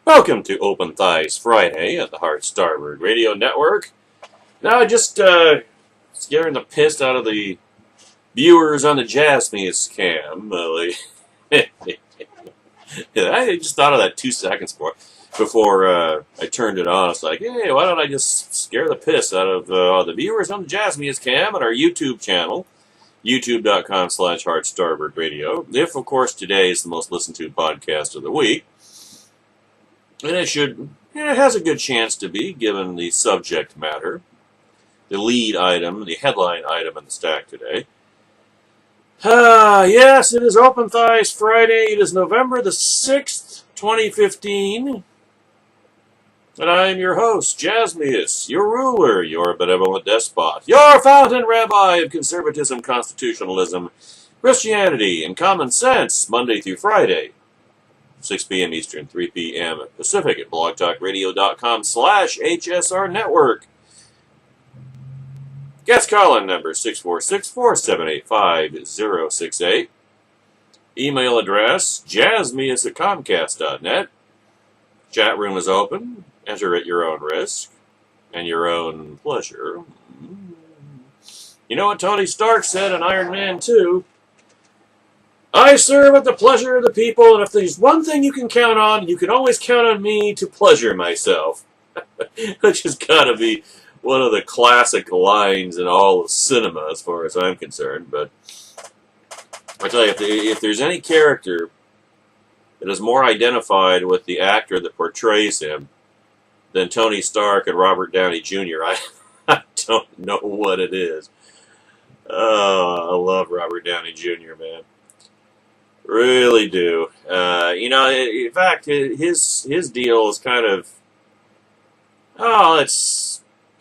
Welcome to Open Thighs Friday at the Hard Starboard Radio Network. Now, just scaring the piss out of the viewers on the Jazzme's cam. I just thought of that 2 seconds before I turned it on. It's like, hey, why don't I just scare the piss out of the viewers on the Jazzme's cam on our YouTube channel, youtube.com/hardstarboardradio. If, of course, today is the most listened to podcast of the week. And it has a good chance to be, given the subject matter, the lead item, the headline item in the stack today. Yes, it is Open Thighs Friday. It is November the 6th, 2015. And I am your host, Jazzmeus, your ruler, your benevolent despot, your fountain rabbi of conservatism, constitutionalism, Christianity, and common sense, Monday through Friday. 6 p.m. Eastern, 3 p.m. Pacific at blogtalkradio.com/HSR Network. Guest call-in number 646-478-5068. Email address jazzmeus@comcast.net. Chat room is open. Enter at your own risk and your own pleasure. You know what Tony Stark said in Iron Man 2? I serve at the pleasure of the people, and if there's one thing you can count on, you can always count on me to pleasure myself. Which has got to be one of the classic lines in all of cinema, as far as I'm concerned. But I tell you, if there's any character that is more identified with the actor that portrays him than Tony Stark and Robert Downey Jr., I don't know what it is. Oh, I love Robert Downey Jr., man. Really do. In fact, his deal is kind of,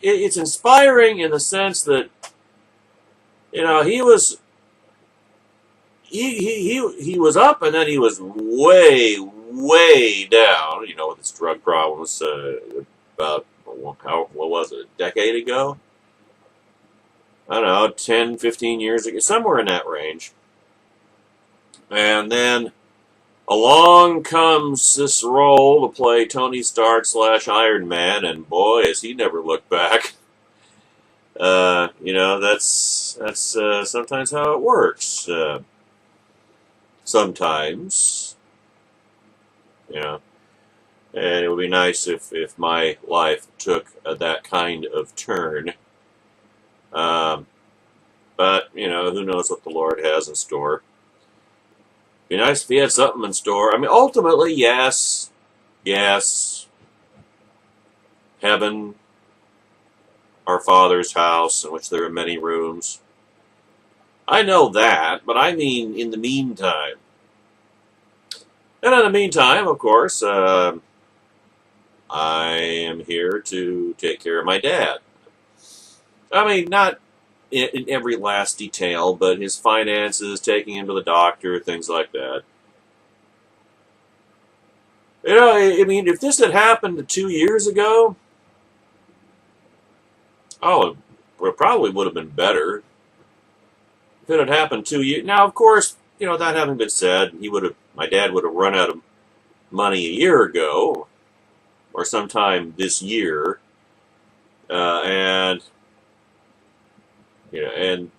it's inspiring in the sense that, he was up and then he was way, way down, with his drug problems, about, what was it, a decade ago? I don't know, 10, 15 years ago, somewhere in that range. And then along comes this role to play Tony Stark / Iron Man, and boy, has he never looked back. That's sometimes how it works. Sometimes, and it would be nice if my life took that kind of turn. But who knows what the Lord has in store. Be nice if he had something in store. I mean, ultimately, yes, heaven, our Father's house, in which there are many rooms. I know that, but I mean in the meantime. And in the meantime, of course, I am here to take care of my dad. I mean, not in every last detail, but his finances, taking him to the doctor, things like that. I mean, if this had happened 2 years ago, it probably would have been better. If it had happened 2 years... Now, of course, that having been said, my dad would have run out of money a year ago, or sometime this year, and and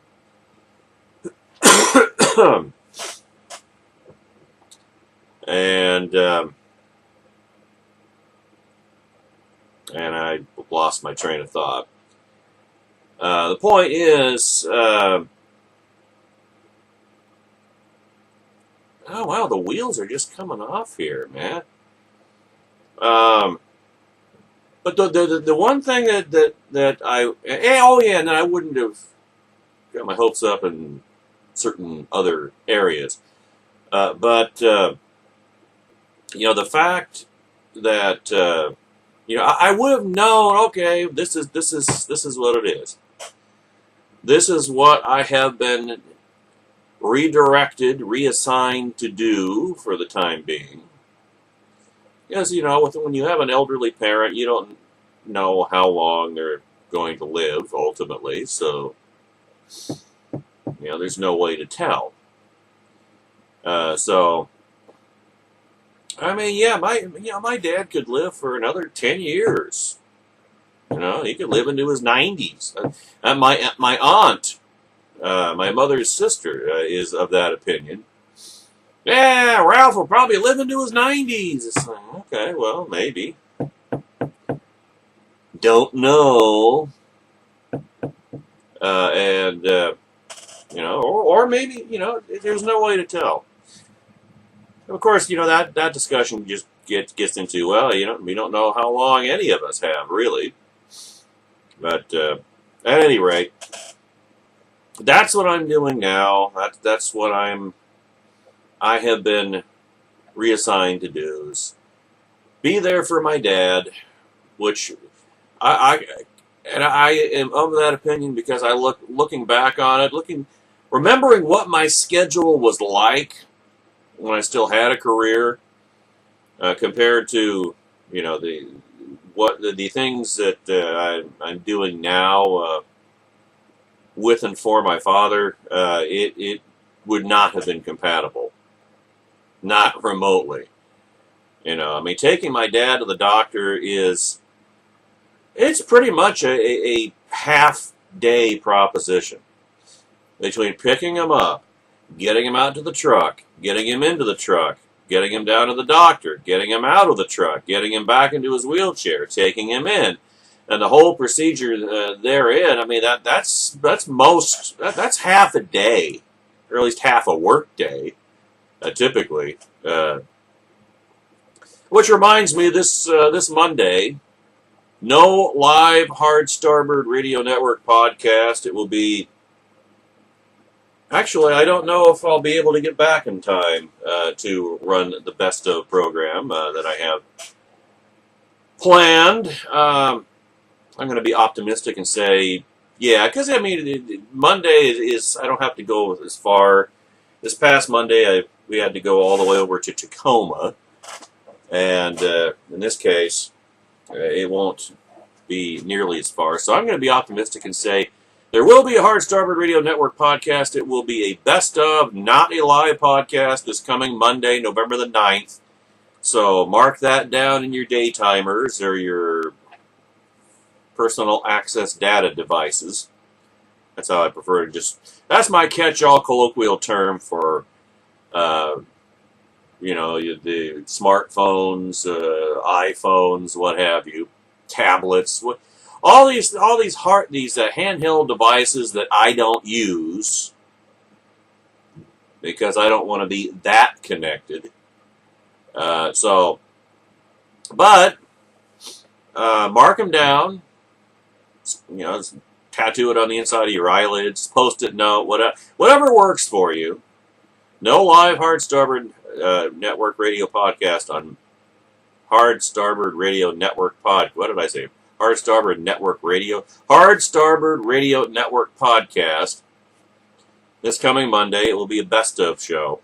I lost my train of thought. The point is, oh wow, the wheels are just coming off here, man. But the one thing that and I wouldn't have got my hopes up in certain other areas, but the fact that I would have known, okay, this is what it is. This is what I have been redirected, reassigned to do for the time being. Because, when you have an elderly parent, you don't know how long they're going to live, ultimately, so, there's no way to tell. So, I mean, yeah, my dad could live for another 10 years. He could live into his 90s. And my aunt, my mother's sister, is of that opinion. Yeah, Ralph will probably live into his 90s. It's like, okay, well, maybe. Don't know. Or maybe, there's no way to tell. Of course, that discussion just gets into, well, we don't know how long any of us have, really. But at any rate, that's what I'm doing now. That's what I have been reassigned to do, is be there for my dad, which I am of that opinion because I looking back on it, remembering what my schedule was like when I still had a career, compared to the things that I'm doing now with and for my father. It would not have been compatible, not remotely. Taking my dad to the doctor it's pretty much a half-day proposition between picking him up, getting him out to the truck, getting him into the truck, getting him down to the doctor, getting him out of the truck, getting him back into his wheelchair, taking him in, and the whole procedure therein. I mean, that's half a day, or at least half a work day, typically. Which reminds me, this Monday, no live Hard Starboard Radio Network podcast. It will be... Actually, I don't know if I'll be able to get back in time to run the Best of program that I have planned. I'm going to be optimistic and say, yeah, because, Monday is, I don't have to go as far. This past Monday, we had to go all the way over to Tacoma. And in this case, it won't be nearly as far. So I'm going to be optimistic and say there will be a Hard Starboard Radio Network podcast. It will be a best of, not a live podcast, this coming Monday, November the 9th. So mark that down in your day timers or your personal access data devices. That's how I prefer to that's my catch-all colloquial term for the smartphones, iPhones, what have you, tablets, all these handheld devices that I don't use because I don't want to be that connected. But mark them down. Tattoo it on the inside of your eyelids, Post-it note, whatever works for you. No live Hard Starboard Network Radio podcast on Hard Starboard Radio Network What did I say? Hard Starboard Network Radio. Hard Starboard Radio Network podcast. This coming Monday, it will be a best of show.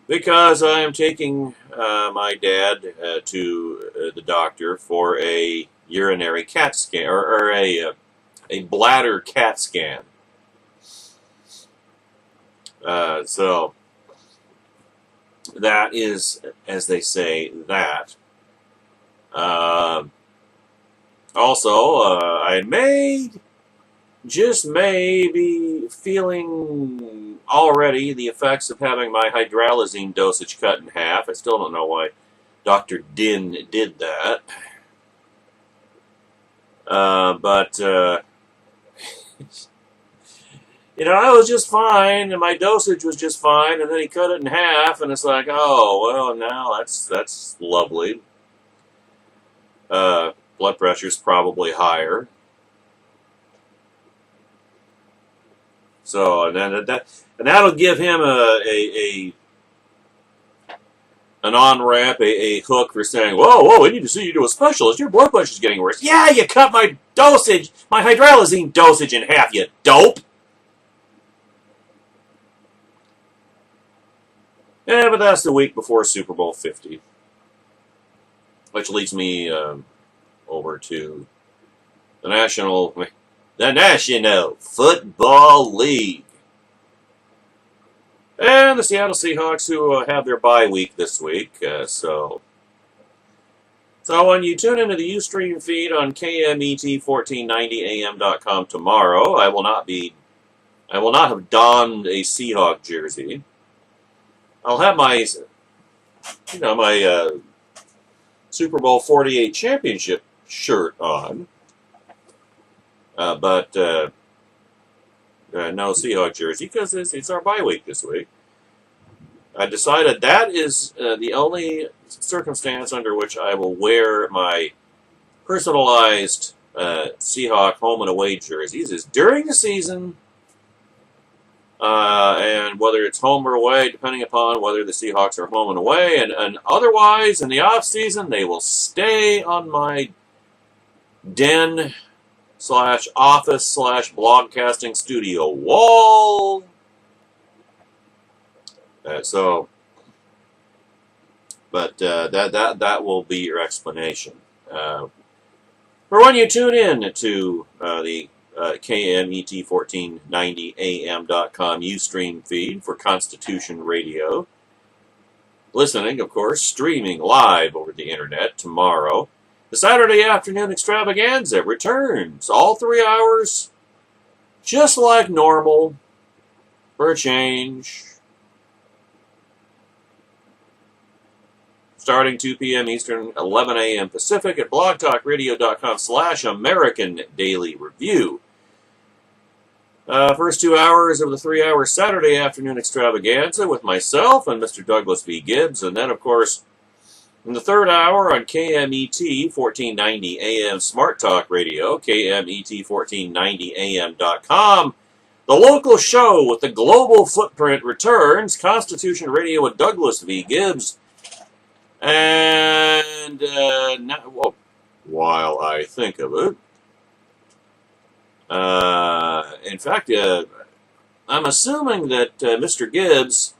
Because I am taking my dad to the doctor for a urinary CAT scan, or a bladder CAT scan. So that is, as they say, that. Also, I just may be feeling already the effects of having my hydralazine dosage cut in half. I still don't know why Dr. Din did that. I was just fine, and my dosage was just fine, and then he cut it in half, and it's like, oh, well, now that's lovely. Blood pressure's probably higher. So, and that'll give him an on-ramp, a hook for saying, whoa, we need to see you to a specialist. Your blood pressure's getting worse. Yeah, you cut my dosage, my hydralazine dosage in half, you dope. Yeah, but that's the week before Super Bowl 50. Which leads me over to the National Football League. And the Seattle Seahawks, who have their bye week this week. So when you tune into the Ustream feed on KMET1490am.com tomorrow, I will not have donned a Seahawk jersey. I'll have my Super Bowl 48 championship shirt on, but no Seahawk jersey because it's our bye week this week. I decided that is the only circumstance under which I will wear my personalized Seahawk home and away jerseys is during the season, and whether it's home or away, depending upon whether the Seahawks are home and away, and otherwise in the off season they will stay on my den / office / broadcasting studio wall. That will be your explanation. For when you tune in to the KMET1490am.com Ustream feed for Constitution Radio, listening, of course, streaming live over the internet tomorrow, the Saturday afternoon extravaganza returns, all 3 hours, just like normal, for a change. Starting 2 p.m. Eastern, 11 a.m. Pacific at blogtalkradio.com/American Daily Review. First 2 hours of the 3-hour Saturday afternoon extravaganza with myself and Mr. Douglas V. Gibbs, and then, of course, in the third hour on KMET 1490 AM Smart Talk Radio, KMET1490am.com, the local show with the global footprint returns, Constitution Radio with Douglas V. Gibbs. And while I think of it, in fact, I'm assuming that Mr. Gibbs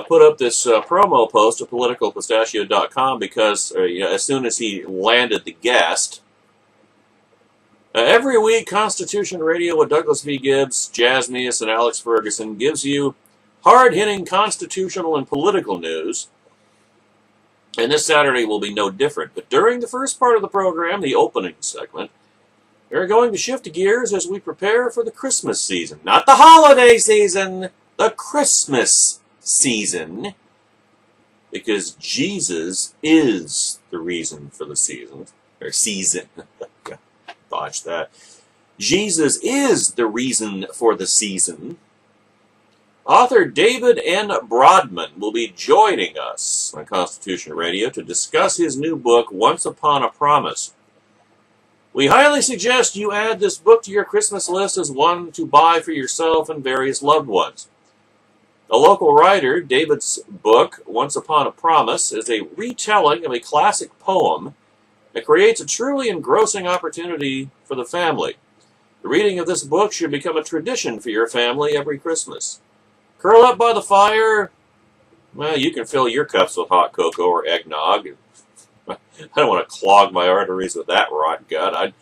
put up this promo post at politicalpistachio.com because as soon as he landed the guest, every week Constitution Radio with Douglas V. Gibbs, Jazz Neas, and Alex Ferguson gives you hard-hitting constitutional and political news. And this Saturday will be no different. But during the first part of the program, the opening segment, we're going to shift gears as we prepare for the Christmas season. Not the holiday season, the Christmas season. Because Jesus is the reason for the season. Or season. Botch that. Jesus is the reason for the season. Author David N. Brodman will be joining us on Constitution Radio to discuss his new book, Once Upon a Promise. We highly suggest you add this book to your Christmas list as one to buy for yourself and various loved ones. The local writer, David's book, Once Upon a Promise, is a retelling of a classic poem that creates a truly engrossing opportunity for the family. The reading of this book should become a tradition for your family every Christmas. Curl up by the fire. Well, you can fill your cups with hot cocoa or eggnog. I don't want to clog my arteries with that rot gut.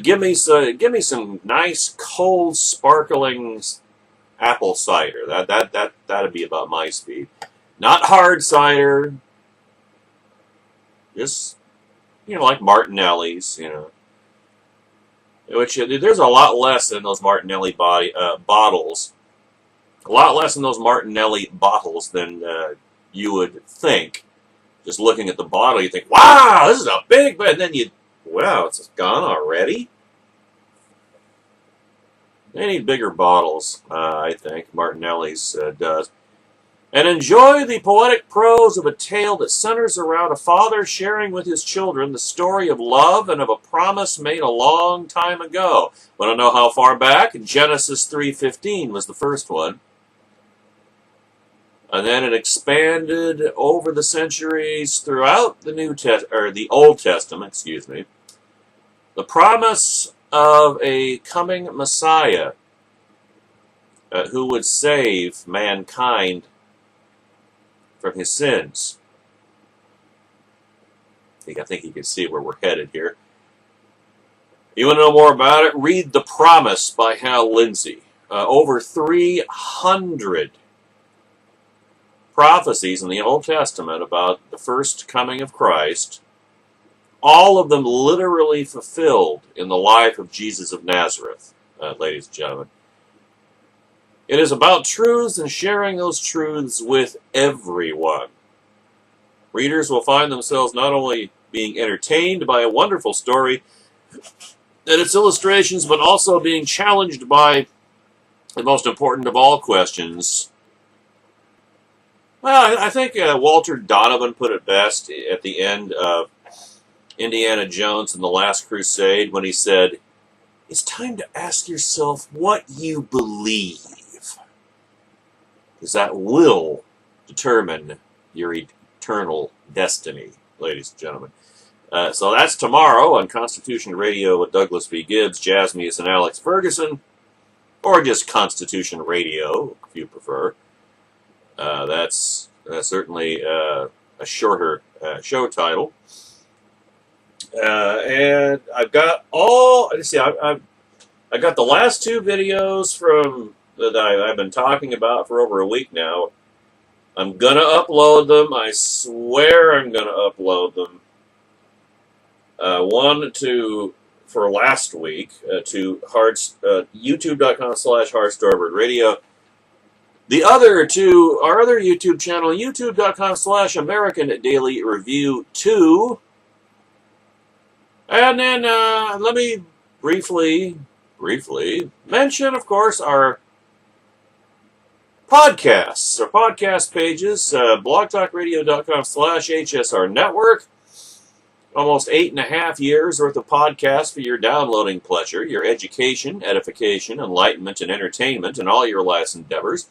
Give me some nice, cold, sparkling apple cider. That'd be about my speed. Not hard cider. Just like Martinelli's. Which there's a lot less in those Martinelli bottles. A lot less in those Martinelli bottles than you would think. Just looking at the bottle, you think, wow, this is a big, but then wow, it's gone already? They need bigger bottles, I think, Martinelli's does. And enjoy the poetic prose of a tale that centers around a father sharing with his children the story of love and of a promise made a long time ago. Want to know how far back? Genesis 3:15 was the first one. And then it expanded over the centuries throughout the Old Testament, the promise of a coming Messiah who would save mankind from his sins. I think you can see where we're headed here. You want to know more about it? Read The Promise by Hal Lindsey. over 300 prophecies in the Old Testament about the first coming of Christ, all of them literally fulfilled in the life of Jesus of Nazareth, ladies and gentlemen. It is about truths and sharing those truths with everyone. Readers will find themselves not only being entertained by a wonderful story and its illustrations, but also being challenged by the most important of all questions. Well, I think Walter Donovan put it best at the end of Indiana Jones and the Last Crusade when he said, "It's time to ask yourself what you believe, because that will determine your eternal destiny," ladies and gentlemen. So that's tomorrow on Constitution Radio with Douglas V. Gibbs, Jasmius, and Alex Ferguson, or just Constitution Radio, if you prefer. That's certainly a shorter show title. And I've got I got the last two videos from that I've been talking about for over a week now. I'm gonna upload them. I swear I'm gonna upload them. One for last week to youtube.com/HardStarboardRadio. The other to our other YouTube channel, youtube.com/American Daily Review 2. And then let me briefly mention, of course, our podcasts, our podcast pages, blogtalkradio.com/HSR Network. Almost 8.5 years worth of podcasts for your downloading pleasure, your education, edification, enlightenment, and entertainment in all your life's endeavors.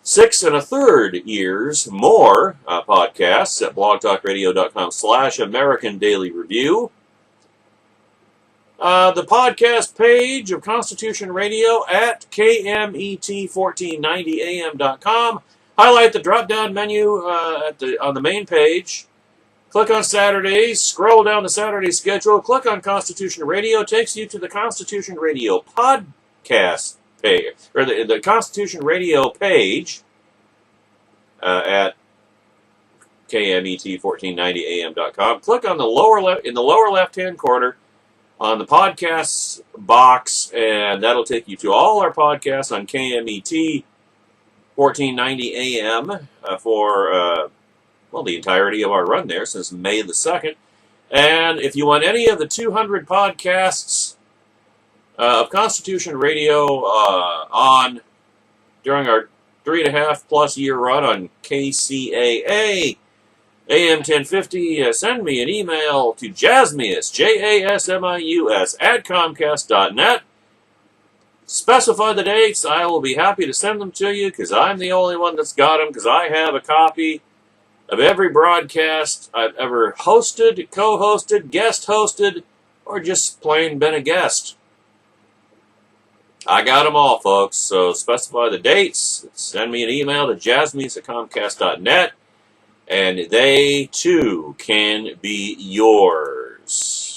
6 1/3 years more podcasts at blogtalkradio.com/American Daily Review. The podcast page of Constitution Radio at KMET1490am.com. Highlight the drop-down menu on the main page. Click on Saturdays, scroll down the Saturday schedule, click on Constitution Radio, takes you to the Constitution Radio podcast page, or the Constitution Radio page at KMET1490am.com. Click on the in the lower left-hand corner on the podcasts box, and that'll take you to all our podcasts on KMET 1490 AM for the entirety of our run there since May the 2nd. And if you want any of the 200 podcasts of Constitution Radio on during our 3.5+ year run on KCAA AM 1050, send me an email to Jasmius, JASMIUS, at Comcast.net. Specify the dates. I will be happy to send them to you because I'm the only one that's got them, because I have a copy of every broadcast I've ever hosted, co-hosted, guest hosted, or just plain been a guest. I got them all, folks, so specify the dates. Send me an email to jasmius@comcast.net, and they, too, can be yours.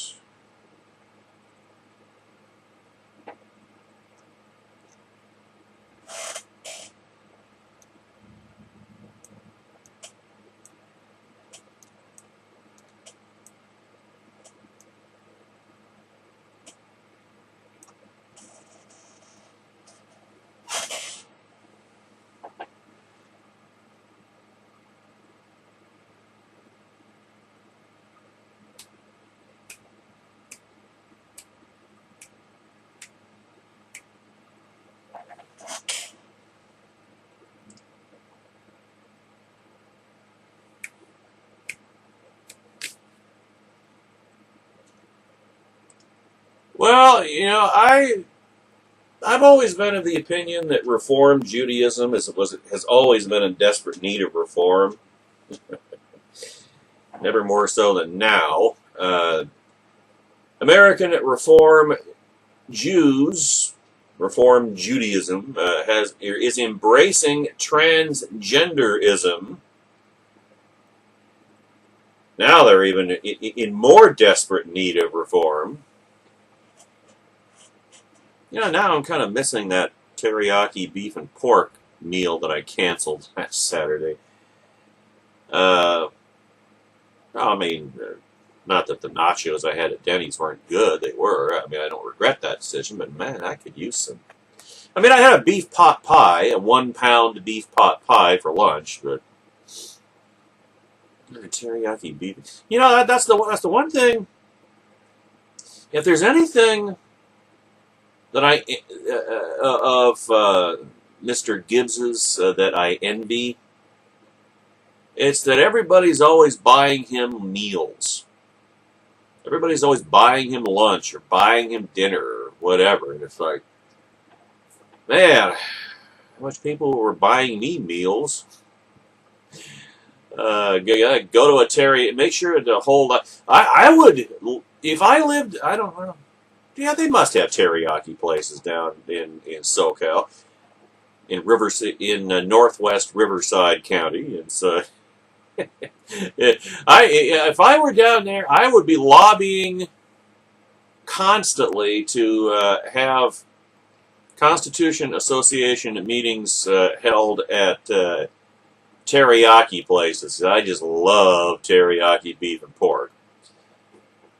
Well, you know, I've always been of the opinion that Reform Judaism has always been in desperate need of reform. Never more so than now. American Reform Jews, Reform Judaism, is embracing transgenderism. Now they're even in more desperate need of reform. You know, now I'm kind of missing that teriyaki beef and pork meal that I canceled last Saturday. I mean, not that the nachos I had at Denny's weren't good. They were. I mean, I don't regret that decision, but man, I could use some. I mean, I had a beef pot pie, a 1 pound beef pot pie for lunch, but teriyaki beef. You know, that's the one thing. If there's anything that I of Mr. Gibbs's that I envy, it's that everybody's always buying him meals. Everybody's always buying him lunch or buying him dinner or whatever, and it's like, man, how much people were buying me meals? Go to a teriyaki. Make sure to hold up. I would, if I lived. I don't know. Yeah, they must have teriyaki places down in SoCal, in Northwest Riverside County. It's if I were down there, I would be lobbying constantly to have Constitution Association meetings held at teriyaki places. I just love teriyaki beef and pork.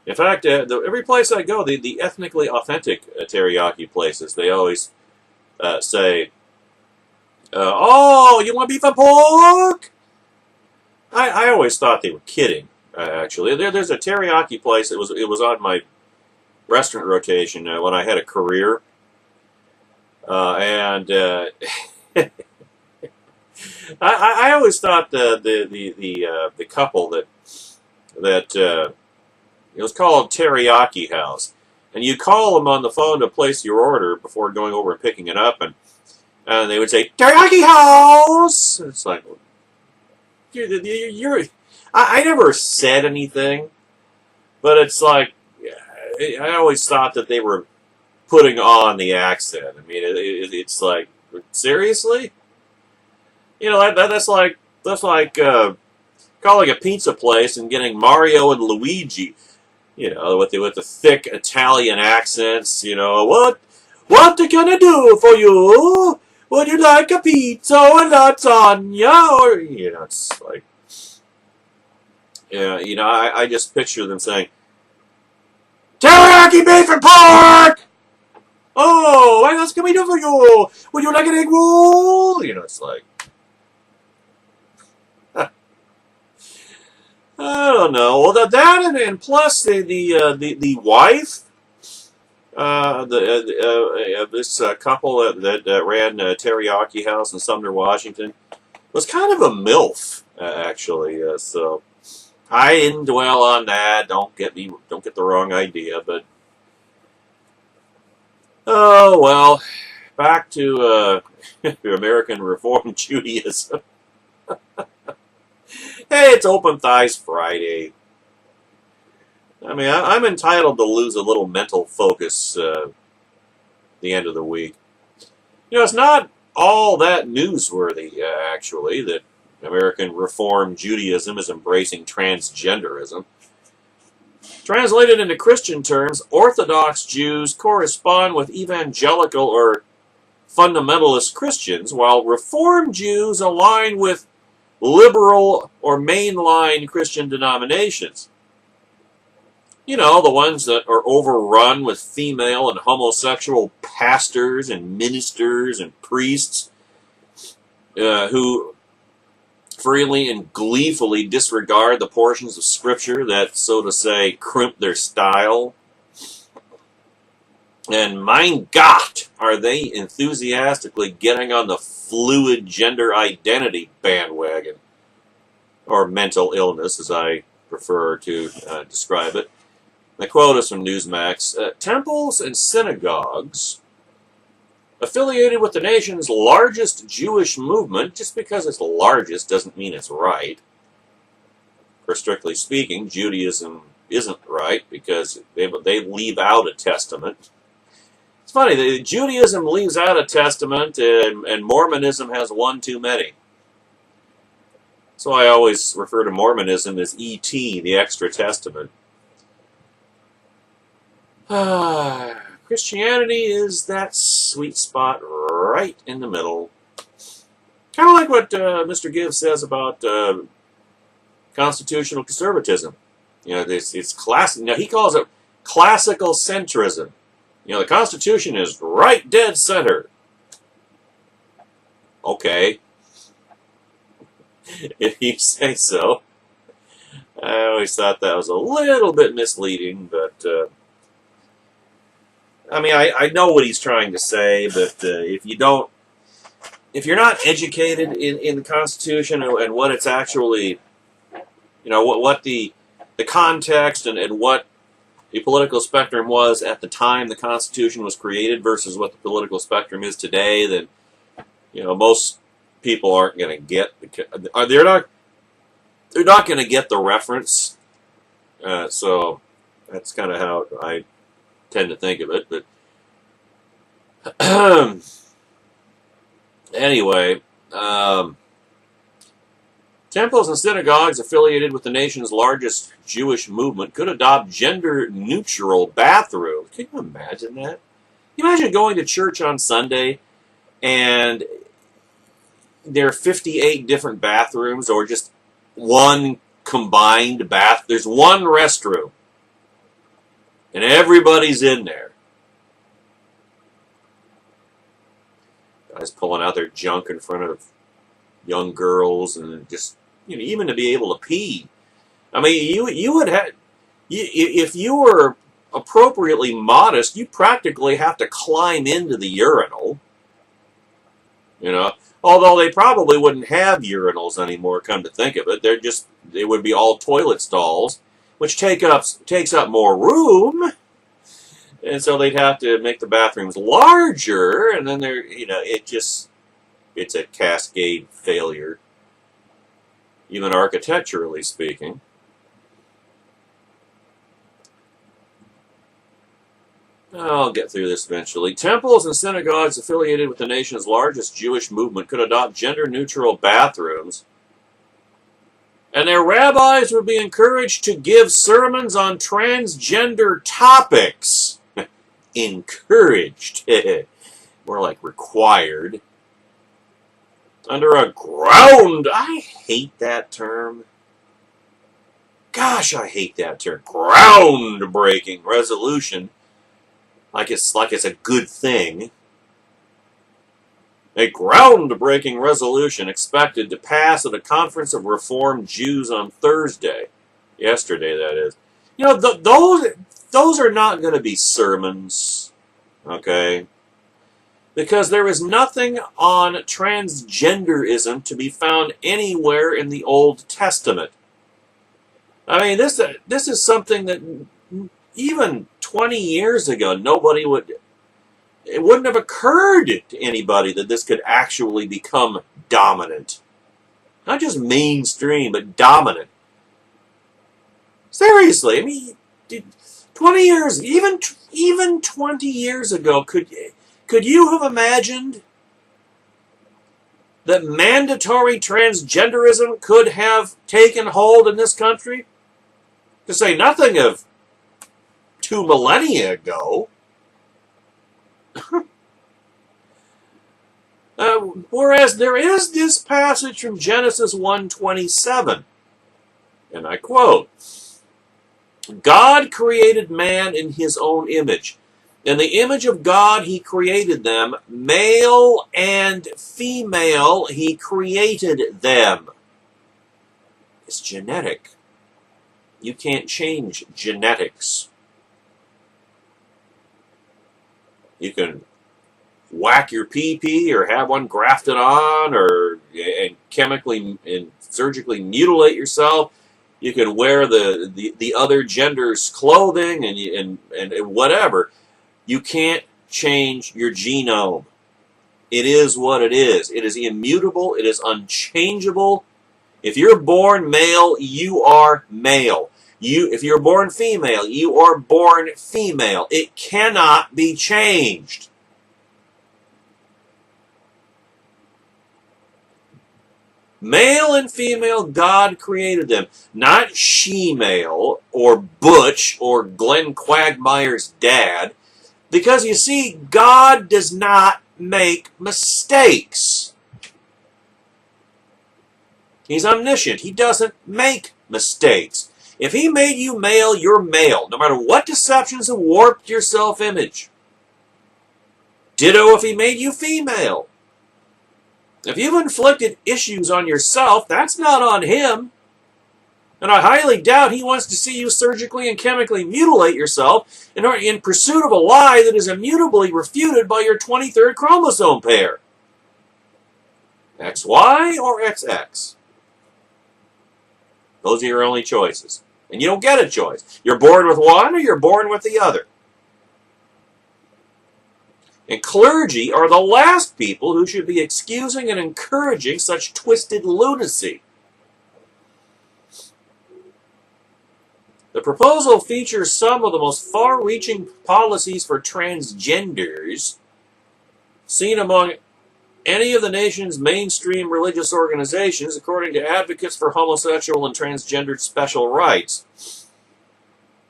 In fact, every place I go, the ethnically authentic teriyaki places, they always say, "Oh, you want beef and pork?" I always thought they were kidding. Actually, there's a teriyaki place. It was on my restaurant rotation when I had a career, and I always thought the couple that it was called Teriyaki House, and you call them on the phone to place your order before going over and picking it up, and they would say Teriyaki House. And it's like, I never said anything, but it's like I always thought that they were putting on the accent. I mean, it's like, seriously, you know, that's like calling a pizza place and getting Mario and Luigi, you know, with the thick Italian accents. You know, what can I do for you? Would you like a pizza or lasagna? Or, you know, it's like, yeah, you know, I just picture them saying, teriyaki beef and pork! Oh, what else can we do for you? Would you like an egg roll? You know, it's like, I don't know. Well, that and plus the wife, this couple that ran Teriyaki House in Sumner, Washington, was kind of a MILF, actually. So I didn't dwell on that. Don't get the wrong idea. But oh well, back to American Reform Judaism. Hey, it's Open Thighs Friday. I mean, I'm entitled to lose a little mental focus the end of the week. You know, it's not all that newsworthy, actually, that American Reform Judaism is embracing transgenderism. Translated into Christian terms, Orthodox Jews correspond with evangelical or fundamentalist Christians, while Reform Jews align with liberal or mainline Christian denominations. You know, the ones that are overrun with female and homosexual pastors and ministers and priests who freely and gleefully disregard the portions of Scripture that, so to say, crimp their style. And mein Gott, are they enthusiastically getting on the fluid gender identity bandwagon, or mental illness, as I prefer to describe it. The quote is from Newsmax. Temples and synagogues affiliated with the nation's largest Jewish movement, just because it's the largest doesn't mean it's right. For strictly speaking, Judaism isn't right because they leave out a testament. It's funny, Judaism leaves out a testament and Mormonism has one too many. So I always refer to Mormonism as E.T., the extra testament. Christianity is that sweet spot right in the middle. Kind of like what Mr. Gibbs says about constitutional conservatism. You know, it's classic. Now he calls it classical centrism. You know, the Constitution is right dead center. Okay, if you say so. I always thought that was a little bit misleading, but I mean, I know what he's trying to say, but if you're not educated in the Constitution and what it's actually, you know, what the context and what the political spectrum was at the time the Constitution was created versus what the political spectrum is today, then, you know, most people aren't going to get they're not going to get the reference. So that's kind of how I tend to think of it. But anyway, temples and synagogues affiliated with the nation's largest Jewish movement could adopt gender-neutral bathrooms. Can you imagine that? Can you imagine going to church on Sunday and there are 58 different bathrooms, or just one combined bath? There's one restroom, and everybody's in there. Guys pulling out their junk in front of young girls, and just, you know, even to be able to pee. I mean, you would have, if you were appropriately modest, you practically have to climb into the urinal. You know, although they probably wouldn't have urinals anymore, come to think of it. They would be all toilet stalls, which takes up more room. And so they'd have to make the bathrooms larger, and then you know, it's a cascade failure, even architecturally speaking. I'll get through this eventually. Temples and synagogues affiliated with the nation's largest Jewish movement could adopt gender-neutral bathrooms, and their rabbis would be encouraged to give sermons on transgender topics. Encouraged. More like required. Under a I hate that term. Gosh, I hate that term. Groundbreaking resolution. Like it's a good thing. A groundbreaking resolution expected to pass at a conference of Reformed Jews on Thursday. Yesterday, that is. You know, those are not going to be sermons, okay? Because there is nothing on transgenderism to be found anywhere in the Old Testament. I mean, this is something that even 20 years ago, it wouldn't have occurred to anybody that this could actually become dominant. Not just mainstream, but dominant. Seriously, I mean, 20 years, even 20 years ago, could you have imagined that mandatory transgenderism could have taken hold in this country? To say nothing of 2 millennia ago. Whereas there is this passage from Genesis 1:27, and I quote, God created man in his own image. In the image of God he created them, male and female he created them. It's genetic. You can't change genetics. You can whack your pee-pee or have one grafted on and chemically and surgically mutilate yourself. You can wear the other gender's clothing and whatever. You can't change your genome. It is what it is. It is immutable. It is unchangeable. If you're born male, you are male. If you're born female, you are born female. It cannot be changed. Male and female, God created them. Not she-male or Butch or Glenn Quagmire's dad. Because you see, God does not make mistakes. He's omniscient. He doesn't make mistakes. If he made you male, you're male, no matter what deceptions have warped your self-image. Ditto if he made you female. If you've inflicted issues on yourself, that's not on him. And I highly doubt he wants to see you surgically and chemically mutilate yourself in pursuit of a lie that is immutably refuted by your 23rd chromosome pair. XY or XX? Those are your only choices. And you don't get a choice. You're born with one or you're born with the other. And clergy are the last people who should be excusing and encouraging such twisted lunacy. The proposal features some of the most far-reaching policies for transgenders seen among any of the nation's mainstream religious organizations, according to advocates for homosexual and transgendered special rights.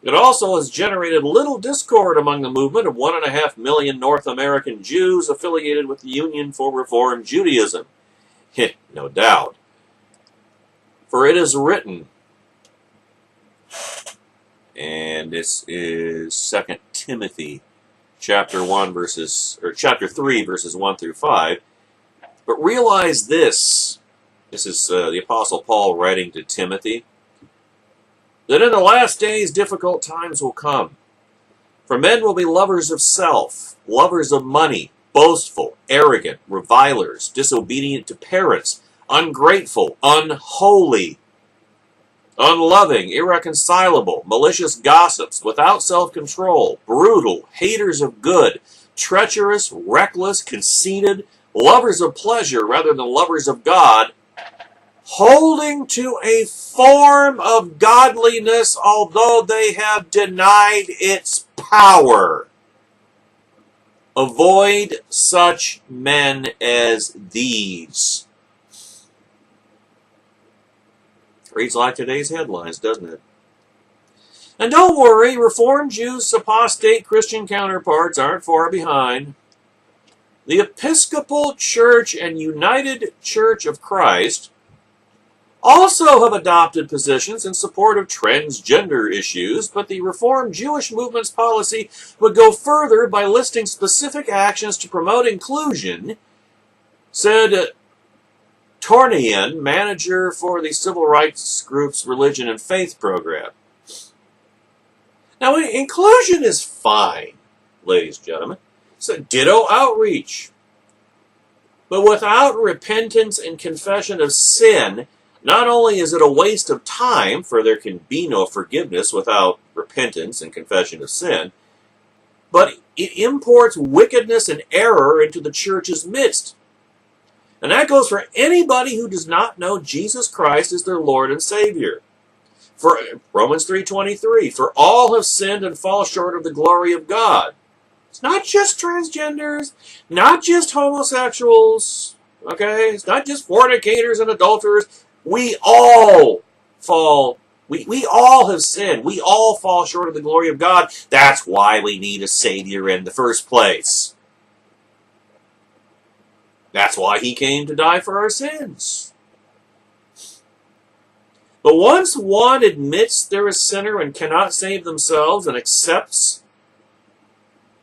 It also has generated little discord among the movement of 1.5 million North American Jews affiliated with the Union for Reform Judaism. No doubt. For it is written, and this is 2 Timothy chapter 3 verses 1 through 5. But realize this is the Apostle Paul writing to Timothy, that in the last days difficult times will come. For men will be lovers of self, lovers of money, boastful, arrogant, revilers, disobedient to parents, ungrateful, unholy, unloving, irreconcilable, malicious gossips, without self-control, brutal, haters of good, treacherous, reckless, conceited, lovers of pleasure rather than lovers of God, holding to a form of godliness although they have denied its power. Avoid such men as these. Reads like today's headlines, doesn't it? And don't worry, Reformed Jews' apostate Christian counterparts aren't far behind. The Episcopal Church and United Church of Christ also have adopted positions in support of transgender issues, but the Reformed Jewish movement's policy would go further by listing specific actions to promote inclusion, said Tornian, manager for the civil rights group's Religion and Faith program. Now, inclusion is fine, ladies and gentlemen. It's a ditto outreach. But without repentance and confession of sin, not only is it a waste of time, for there can be no forgiveness without repentance and confession of sin, but it imports wickedness and error into the church's midst. And that goes for anybody who does not know Jesus Christ as their Lord and Savior. For Romans 3:23, for all have sinned and fall short of the glory of God. It's not just transgenders, not just homosexuals, okay? It's not just fornicators and adulterers. We all fall, we all have sinned. We all fall short of the glory of God. That's why we need a Savior in the first place. That's why He came to die for our sins. But once one admits they're a sinner and cannot save themselves and accepts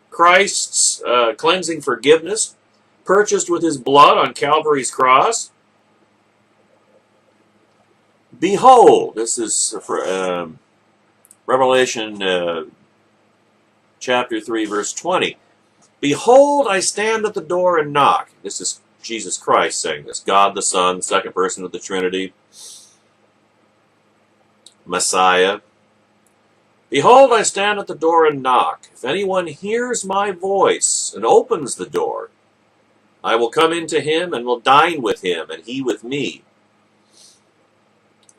Christ's cleansing forgiveness, purchased with His blood on Calvary's cross, behold, this is Revelation chapter 3, verse 20. Behold, I stand at the door and knock. This is Jesus Christ saying this. God the Son, second person of the Trinity, Messiah. Behold, I stand at the door and knock. If anyone hears my voice and opens the door, I will come into him and will dine with him, and he with me.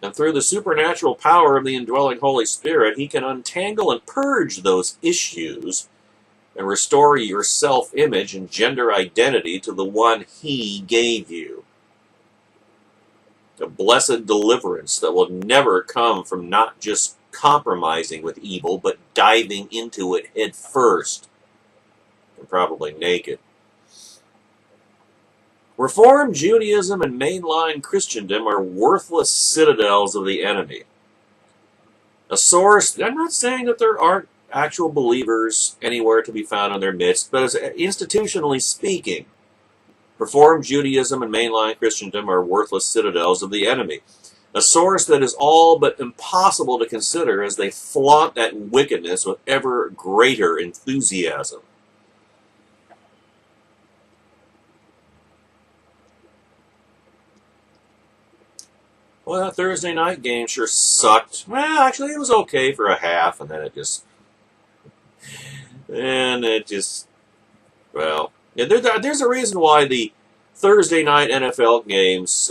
And through the supernatural power of the indwelling Holy Spirit, He can untangle and purge those issues and restore your self-image and gender identity to the one He gave you. A blessed deliverance that will never come from not just compromising with evil, but diving into it head first, and probably naked. Reform Judaism and mainline Christendom are worthless citadels of the enemy. A source, I'm not saying that there aren't actual believers anywhere to be found in their midst, but as institutionally speaking, Reform Judaism and mainline Christendom are worthless citadels of the enemy. A source that is all but impossible to consider as they flaunt that wickedness with ever greater enthusiasm. Well, that Thursday night game sure sucked. Well, actually, it was okay for a half, and then it just... Well, yeah, there's a reason why the Thursday night NFL games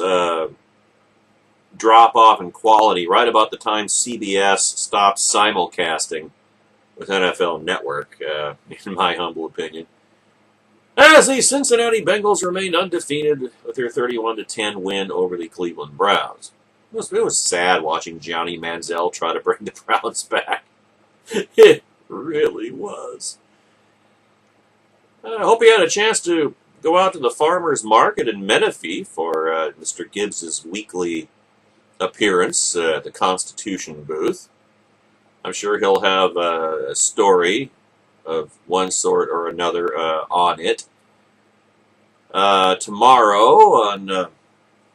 drop off in quality right about the time CBS stops simulcasting with NFL Network, in my humble opinion. As the Cincinnati Bengals remained undefeated with their 31-10 win over the Cleveland Browns. It was sad watching Johnny Manziel try to bring the Browns back. It really was. I hope he had a chance to go out to the farmer's market in Menifee for Mr. Gibbs's weekly appearance at the Constitution booth. I'm sure he'll have a story of one sort or another on it. Tomorrow on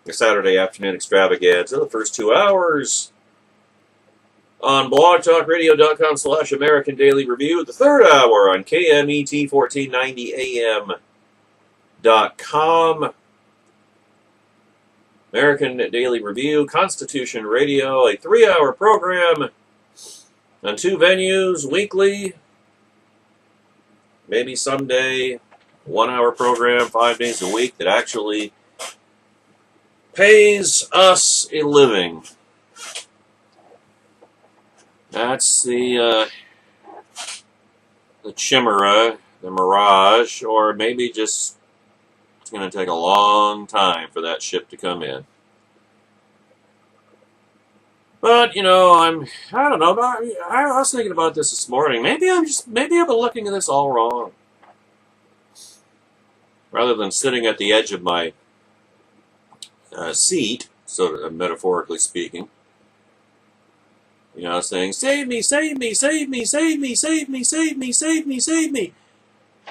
the Saturday afternoon extravaganza, the first 2 hours on blogtalkradio.com/American Daily Review, the third hour on KMET 1490am.com. American Daily Review, Constitution Radio, a 3-hour program on 2 venues weekly. Maybe someday, 1-hour program 5 days a week that actually pays us a living. That's the chimera, the mirage, or maybe just it's going to take a long time for that ship to come in. But, you know, I don't know, I was thinking about this morning. Maybe I've been looking at this all wrong. Rather than sitting at the edge of my seat, sort of metaphorically speaking, you know, saying, save me, save me, save me, save me, save me, save me, save me, save me.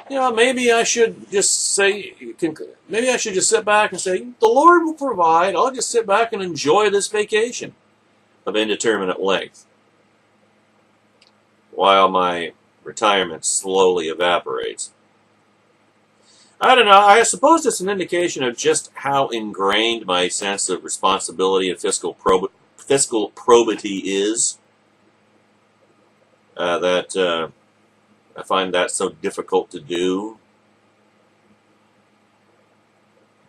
You know, maybe I should just sit back and say, the Lord will provide. I'll just sit back and enjoy this vacation of indeterminate length while my retirement slowly evaporates. I don't know. I suppose it's an indication of just how ingrained my sense of responsibility and fiscal probity is. That I find that so difficult to do.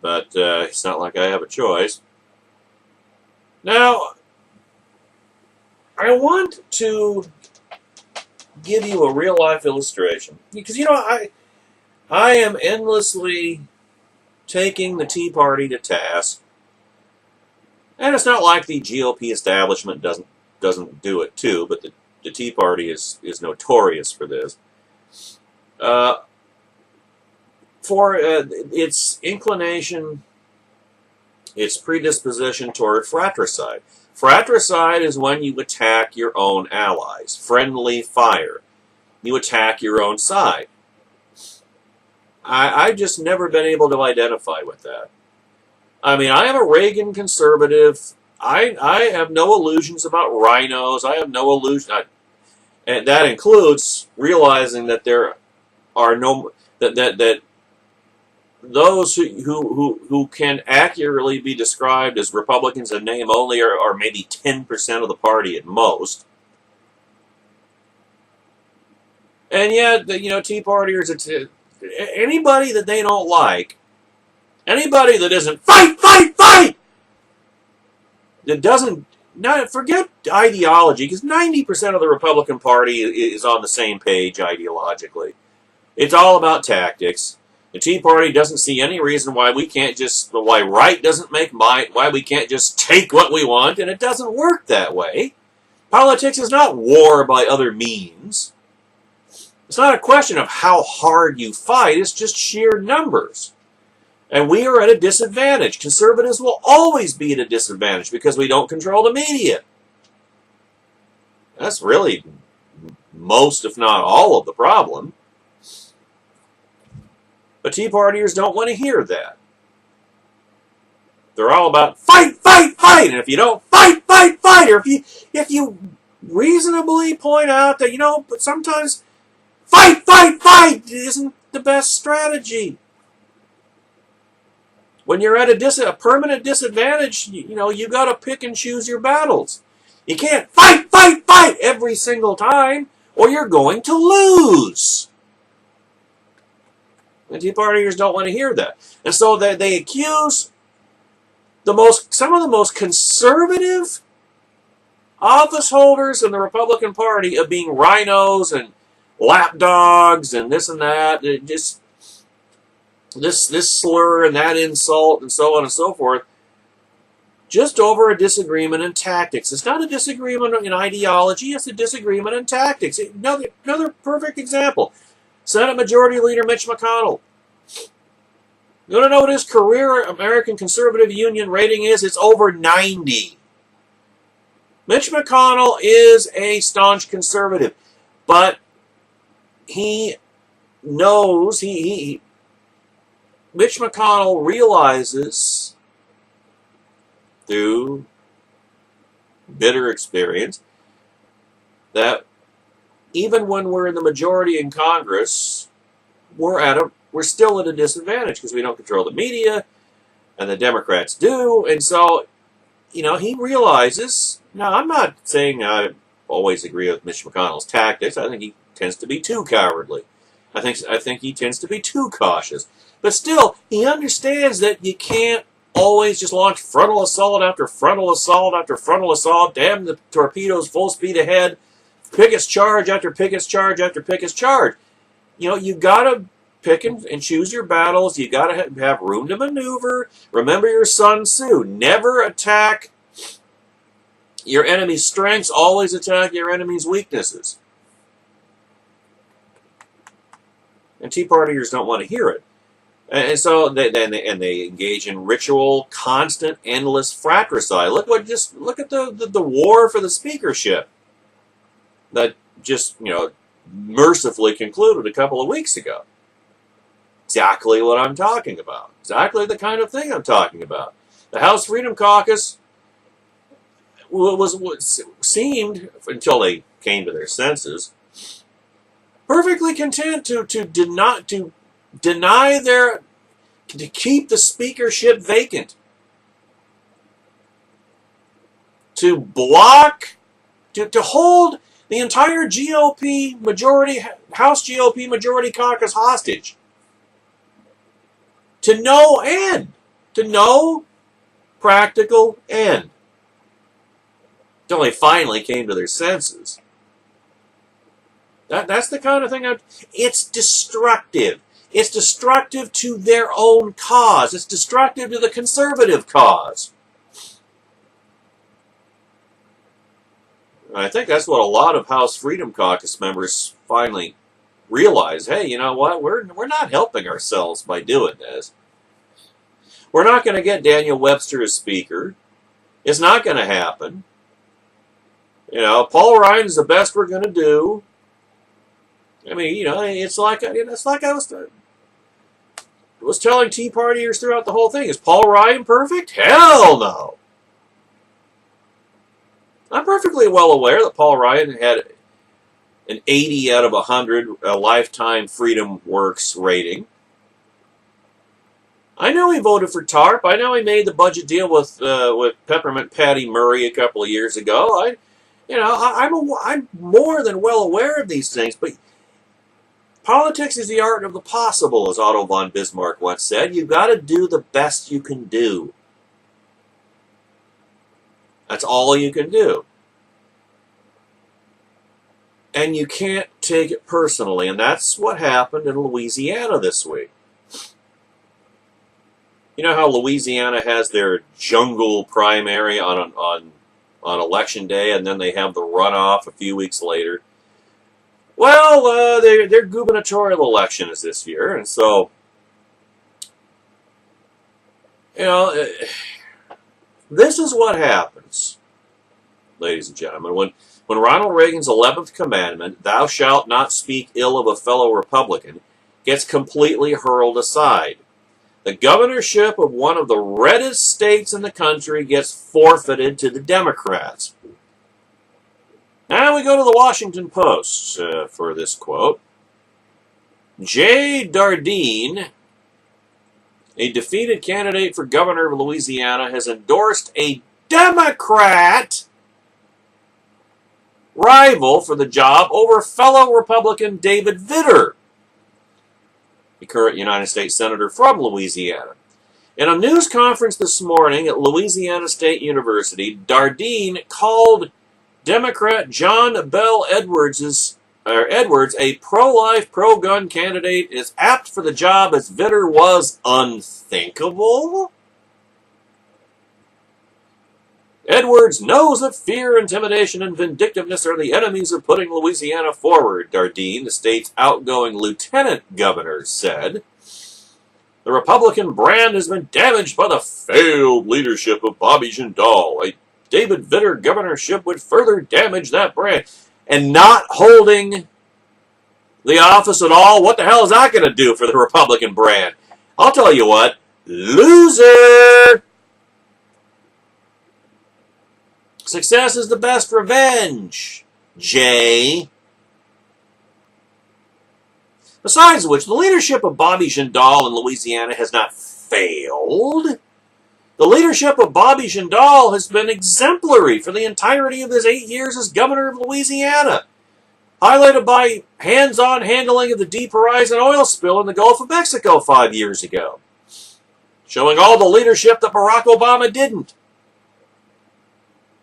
But it's not like I have a choice. Now, I want to give you a real-life illustration. Because, you know, I am endlessly taking the Tea Party to task. And it's not like the GOP establishment doesn't do it too, but the Tea Party is notorious for this. For its inclination, its predisposition toward fratricide. Fratricide is when you attack your own allies. Friendly fire. You attack your own side. I've just never been able to identify with that. I mean, I am a Reagan conservative. I have no illusions about rhinos. I have no illusion, and that includes realizing that there are that those who can accurately be described as Republicans in name only are maybe 10% of the party at most. And yet, you know, Tea Partiers, anybody that they don't like, anybody that isn't fight, that doesn't, forget ideology, because 90% of the Republican Party is on the same page ideologically. It's all about tactics. The Tea Party doesn't see any reason why we can't just, why right doesn't make might, why we can't just take what we want, and it doesn't work that way. Politics is not war by other means. It's not a question of how hard you fight, it's just sheer numbers. And we are at a disadvantage. Conservatives will always be at a disadvantage because we don't control the media. That's really most, if not all, of the problem. But Tea Partiers don't want to hear that. They're all about fight, fight, fight. And if you don't fight, fight, fight, or if you reasonably point out that, but sometimes fight, fight, fight isn't the best strategy. When you're at a permanent disadvantage, you got to pick and choose your battles. You can't fight, fight, fight every single time, or you're going to lose. The Tea Partiers don't want to hear that. And so they accuse some of the most conservative office holders in the Republican Party of being rhinos and lapdogs and this and that. Just this slur and that insult and so on and so forth, just over a disagreement in tactics. It's not a disagreement in ideology, it's a disagreement in tactics. Another perfect example. Senate Majority Leader Mitch McConnell. You want to know what his career American Conservative Union rating is? It's over 90. Mitch McConnell is a staunch conservative, but he knows, Mitch McConnell realizes through bitter experience that even when we're in the majority in Congress, we're still at a disadvantage because we don't control the media, and the Democrats do. And so, he realizes. Now, I'm not saying I always agree with Mitch McConnell's tactics. I think he tends to be too cowardly. I think he tends to be too cautious. But still, he understands that you can't always just launch frontal assault after frontal assault after frontal assault, damn the torpedoes full speed ahead, Pickett's charge after Pickett's charge after Pickett's charge. You got to pick and choose your battles. You got to have room to maneuver. Remember your Sun Tzu. Never attack your enemy's strengths. Always attack your enemy's weaknesses. And Tea Partiers don't want to hear it. And so they engage in ritual, constant, endless fratricide. Look at the war for the speakership that just mercifully concluded a couple of weeks ago. Exactly what I'm talking about. Exactly the kind of thing I'm talking about. The House Freedom Caucus seemed, until they came to their senses, perfectly content to keep the speakership vacant, to block, to hold the entire GOP majority, House GOP majority caucus hostage, to no end, to no practical end, until they finally came to their senses. That's the kind of thing it's destructive. It's destructive to their own cause. It's destructive to the conservative cause. And I think that's what a lot of House Freedom Caucus members finally realize. Hey, you know what? We're not helping ourselves by doing this. We're not going to get Daniel Webster as Speaker. It's not going to happen. Paul Ryan's the best we're going to do. I mean, it's like I was telling Tea Partiers throughout the whole thing. Is Paul Ryan perfect? Hell no. I'm perfectly well aware that Paul Ryan had an 80 out of 100 lifetime Freedom Works rating. I know he voted for TARP. I know he made the budget deal with Peppermint Patty Murray a couple of years ago. I'm more than well aware of these things, but politics is the art of the possible, as Otto von Bismarck once said. You've got to do the best you can do. That's all you can do. And you can't take it personally, and that's what happened in Louisiana this week. You know how Louisiana has their jungle primary on Election Day, and then they have the runoff a few weeks later? Well, their gubernatorial election is this year, and so You know, this is what happens, ladies and gentlemen, when Ronald Reagan's 11th commandment, thou shalt not speak ill of a fellow Republican, gets completely hurled aside. The governorship of one of the reddest states in the country gets forfeited to the Democrats. Now we go to the Washington Post for this quote. Jay Dardeen, a defeated candidate for governor of Louisiana, has endorsed a Democrat rival for the job over fellow Republican David Vitter, the current United States Senator from Louisiana. In a news conference this morning at Louisiana State University, Dardeen called Democrat John Bel Edwards a pro-life, pro-gun candidate as apt for the job as Vitter was unthinkable. Edwards knows that fear, intimidation, and vindictiveness are the enemies of putting Louisiana forward, Dardeen, the state's outgoing lieutenant governor, said. The Republican brand has been damaged by the failed leadership of Bobby Jindal. A David Vitter governorship would further damage that brand. And not holding the office at all, what the hell is that going to do for the Republican brand? I'll tell you what, loser! Success is the best revenge, Jay. Besides which, the leadership of Bobby Jindal in Louisiana has not failed. The leadership of Bobby Jindal has been exemplary for the entirety of his 8 years as governor of Louisiana, highlighted by hands-on handling of the Deep Horizon oil spill in the Gulf of Mexico 5 years ago, showing all the leadership that Barack Obama didn't.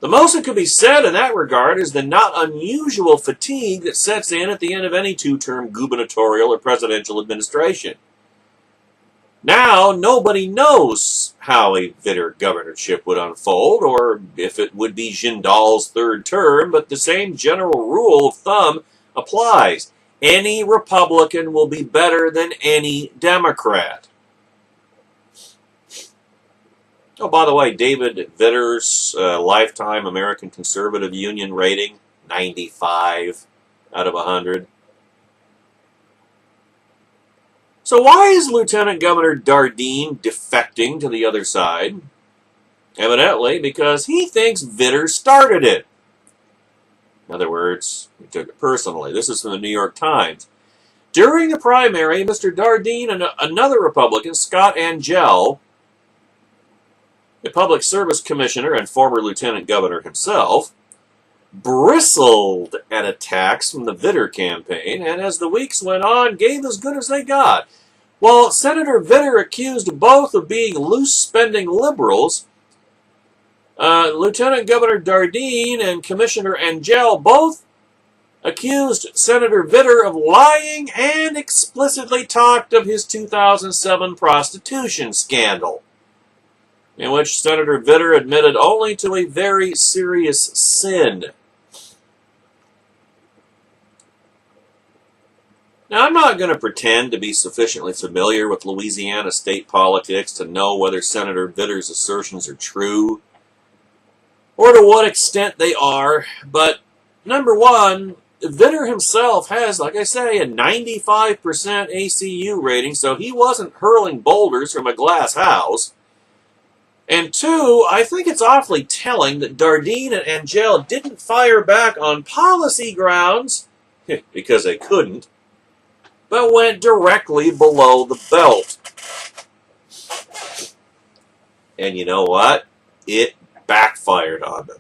The most that could be said in that regard is the not unusual fatigue that sets in at the end of any two-term gubernatorial or presidential administration. Now, nobody knows how a Vitter governorship would unfold, or if it would be Jindal's third term, but the same general rule of thumb applies. Any Republican will be better than any Democrat. Oh, by the way, David Vitter's lifetime American Conservative Union rating, 95 out of 100. So why is Lieutenant Governor Dardeen defecting to the other side? Evidently because he thinks Vitter started it. In other words, he took it personally. This is from the New York Times. During the primary, Mr. Dardeen and another Republican, Scott Angell, a public service commissioner and former lieutenant governor himself, bristled at attacks from the Vitter campaign, and as the weeks went on, gave as good as they got. While Senator Vitter accused both of being loose-spending liberals, Lieutenant Governor Dardeen and Commissioner Angell both accused Senator Vitter of lying and explicitly talked of his 2007 prostitution scandal, in which Senator Vitter admitted only to a very serious sin. Now, I'm not going to pretend to be sufficiently familiar with Louisiana state politics to know whether Senator Vitter's assertions are true, or to what extent they are, but number one, Vitter himself has, like I say, a 95% ACU rating, so he wasn't hurling boulders from a glass house. And two, I think it's awfully telling that Dardeen and Angell didn't fire back on policy grounds, because they couldn't, but went directly below the belt. And you know what? It backfired on them.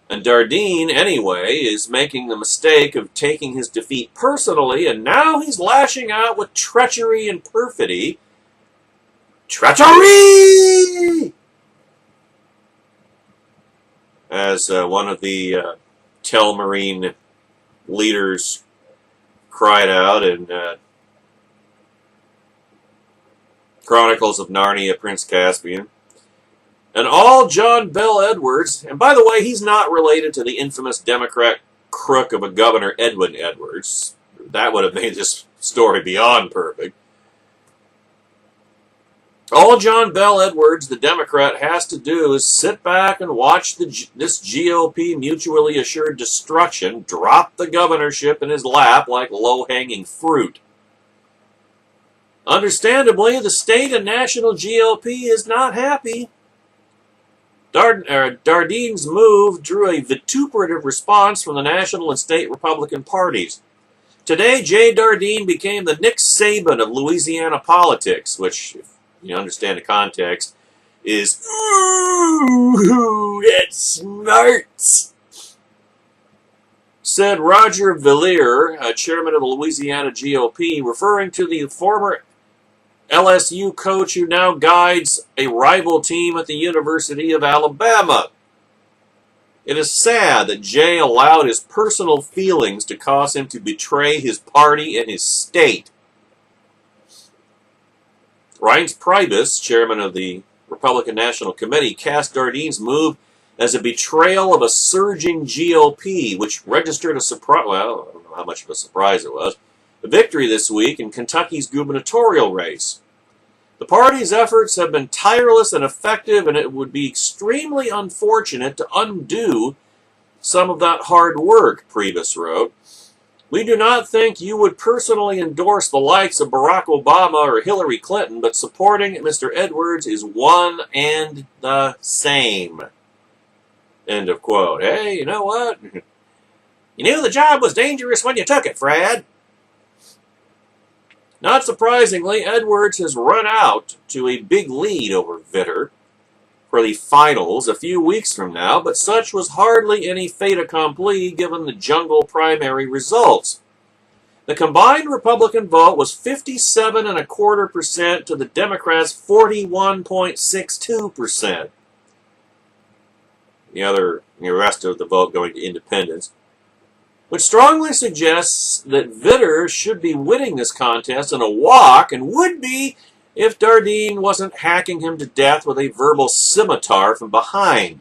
And Dardeen, anyway, is making the mistake of taking his defeat personally, and now he's lashing out with treachery and perfidy. Treachery! As one of the Telmarine leaders cried out in Chronicles of Narnia, Prince Caspian. And all John Bel Edwards, and by the way, he's not related to the infamous Democrat crook of a Governor Edwin Edwards. That would have made this story beyond perfect. All John Bell Edwards, the Democrat, has to do is sit back and watch this GOP mutually assured destruction drop the governorship in his lap like low-hanging fruit. Understandably, the state and national GOP is not happy. Dardene's move drew a vituperative response from the national and state Republican parties. Today, Jay Dardenne became the Nick Saban of Louisiana politics, which, if you understand the context, is, ooh, it smarts, said Roger Villiers, chairman of the Louisiana GOP, referring to the former LSU coach who now guides a rival team at the University of Alabama. It is sad that Jay allowed his personal feelings to cause him to betray his party and his state. Reince Priebus, chairman of the Republican National Committee, cast Dardene's move as a betrayal of a surging GOP, which registered a surprise, well, I don't know how much of a surprise it was, a victory this week in Kentucky's gubernatorial race. The party's efforts have been tireless and effective, and it would be extremely unfortunate to undo some of that hard work, Priebus wrote. We do not think you would personally endorse the likes of Barack Obama or Hillary Clinton, but supporting Mr. Edwards is one and the same. End of quote. Hey, you know what? You knew the job was dangerous when you took it, Fred. Not surprisingly, Edwards has run out to a big lead over Vitter for the finals a few weeks from now, but such was hardly any fait accompli given the jungle primary results. The combined Republican vote was 57.25% to the Democrats' 41.62%. The rest of the vote going to independents, which strongly suggests that Vitter should be winning this contest in a walk, and would be if Dardenne wasn't hacking him to death with a verbal scimitar from behind.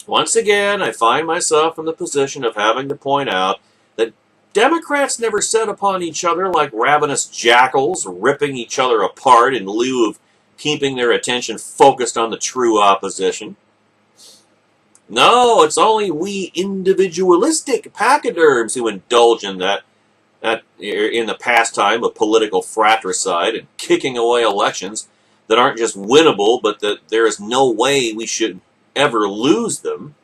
Once again, I find myself in the position of having to point out that Democrats never set upon each other like ravenous jackals, ripping each other apart in lieu of keeping their attention focused on the true opposition. No, it's only we individualistic pachyderms who indulge in that in the pastime of political fratricide and kicking away elections that aren't just winnable, but that there is no way we should ever lose them.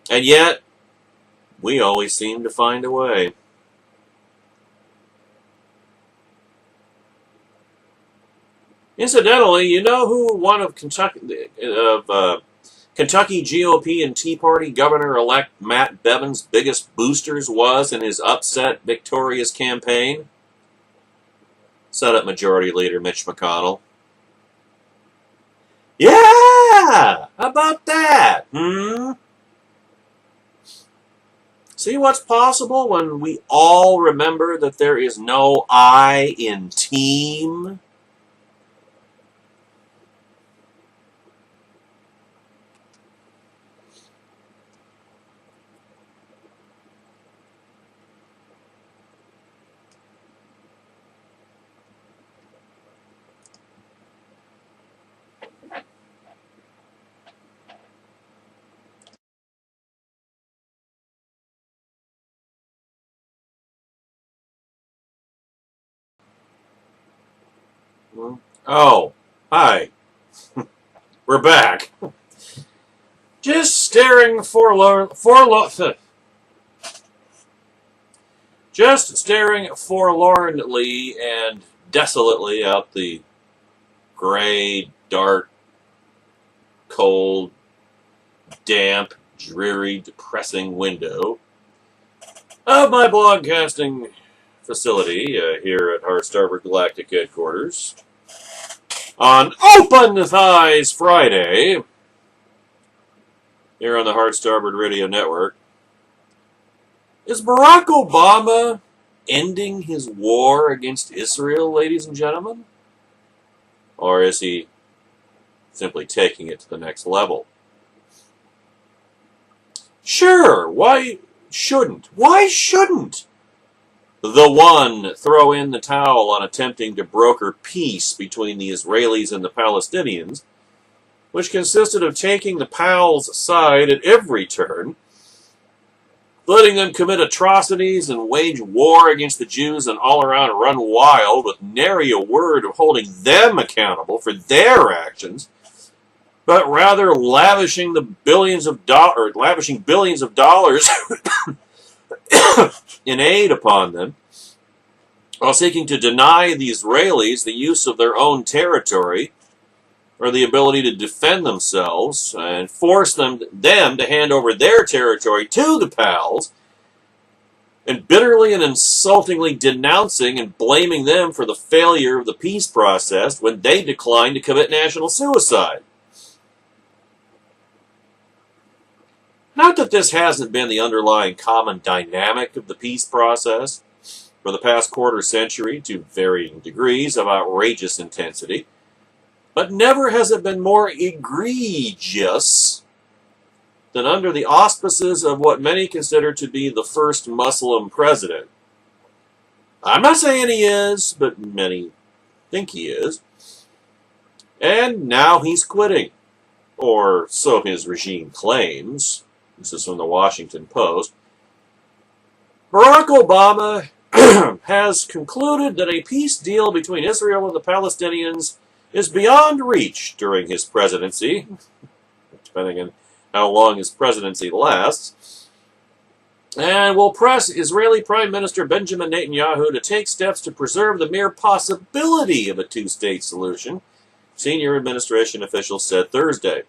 And yet, we always seem to find a way. Incidentally, you know who one of Kentucky GOP and Tea Party Governor-elect Matt Bevin's biggest boosters was in his upset, victorious campaign? Senate Majority Leader Mitch McConnell. Yeah! How about that? See what's possible when we all remember that there is no I in team? Oh, hi. We're back. Just staring forlornly and desolately out the gray, dark, cold, damp, dreary, depressing window of my broadcasting facility here at our Starboard Galactic headquarters on Open Thighs Friday here on the Hard Starboard Radio Network. Is Barack Obama ending his war against Israel, ladies and gentlemen? Or is he simply taking it to the next level? Sure, why shouldn't? Why shouldn't the one throw in the towel on attempting to broker peace between the Israelis and the Palestinians, which consisted of taking the PALs' side at every turn, letting them commit atrocities and wage war against the Jews and all around run wild with nary a word of holding them accountable for their actions, but rather lavishing billions of dollars in aid upon them, while seeking to deny the Israelis the use of their own territory or the ability to defend themselves, and force them to hand over their territory to the PALs, and bitterly and insultingly denouncing and blaming them for the failure of the peace process when they declined to commit national suicide. Not that this hasn't been the underlying common dynamic of the peace process for the past quarter century to varying degrees of outrageous intensity, but never has it been more egregious than under the auspices of what many consider to be the first Muslim president. I'm not saying he is, but many think he is. And now he's quitting, or so his regime claims. This is from the Washington Post. Barack Obama has concluded that a peace deal between Israel and the Palestinians is beyond reach during his presidency, depending on how long his presidency lasts, and will press Israeli Prime Minister Benjamin Netanyahu to take steps to preserve the mere possibility of a two-state solution, senior administration officials said Thursday,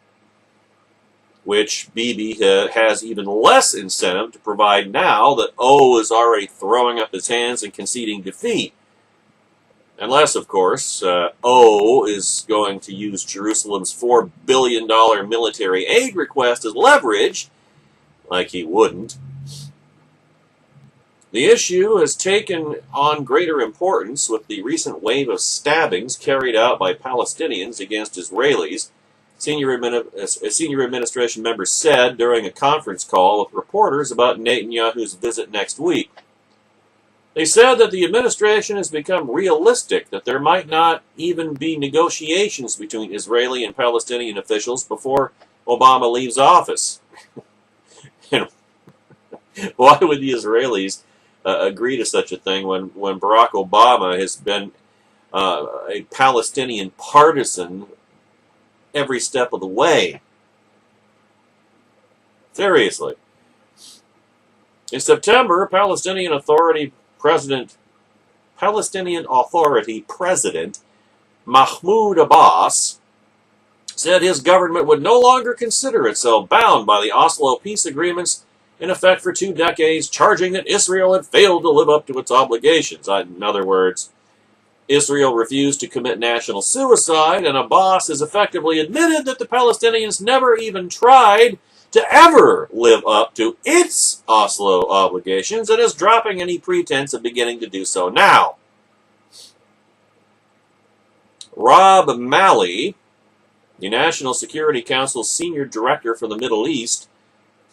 which Bibi has even less incentive to provide now that O is already throwing up his hands and conceding defeat. Unless, of course, O is going to use Jerusalem's $4 billion military aid request as leverage, like he wouldn't. The issue has taken on greater importance with the recent wave of stabbings carried out by Palestinians against Israelis, senior administration members said during a conference call with reporters about Netanyahu's visit next week. They said that the administration has become realistic that there might not even be negotiations between Israeli and Palestinian officials before Obama leaves office. Why would the Israelis agree to such a thing when Barack Obama has been a Palestinian partisan every step of the way? Seriously. In September, Palestinian Authority President Mahmoud Abbas said his government would no longer consider itself bound by the Oslo peace agreements in effect for 2 decades, charging that Israel had failed to live up to its obligations. In other words, Israel refused to commit national suicide, and Abbas has effectively admitted that the Palestinians never even tried to ever live up to its Oslo obligations, and is dropping any pretense of beginning to do so now. Rob Malley, the National Security Council's senior director for the Middle East,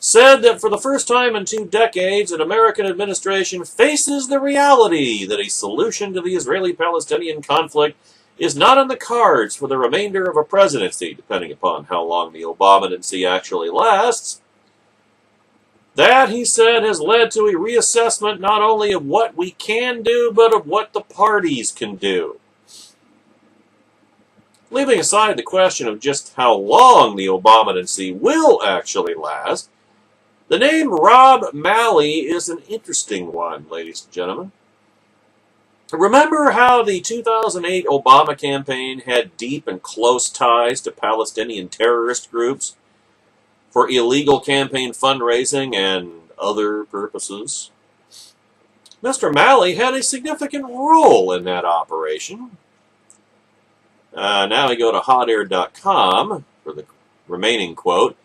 said that for the first time in 2 decades, an American administration faces the reality that a solution to the Israeli-Palestinian conflict is not on the cards for the remainder of a presidency, depending upon how long the Obama-dency actually lasts. That, he said, has led to a reassessment not only of what we can do, but of what the parties can do. Leaving aside the question of just how long the Obama-dency will actually last, the name Rob Malley is an interesting one, ladies and gentlemen. Remember how the 2008 Obama campaign had deep and close ties to Palestinian terrorist groups for illegal campaign fundraising and other purposes? Mr. Malley had a significant role in that operation. Now we go to hotair.com for the remaining quote.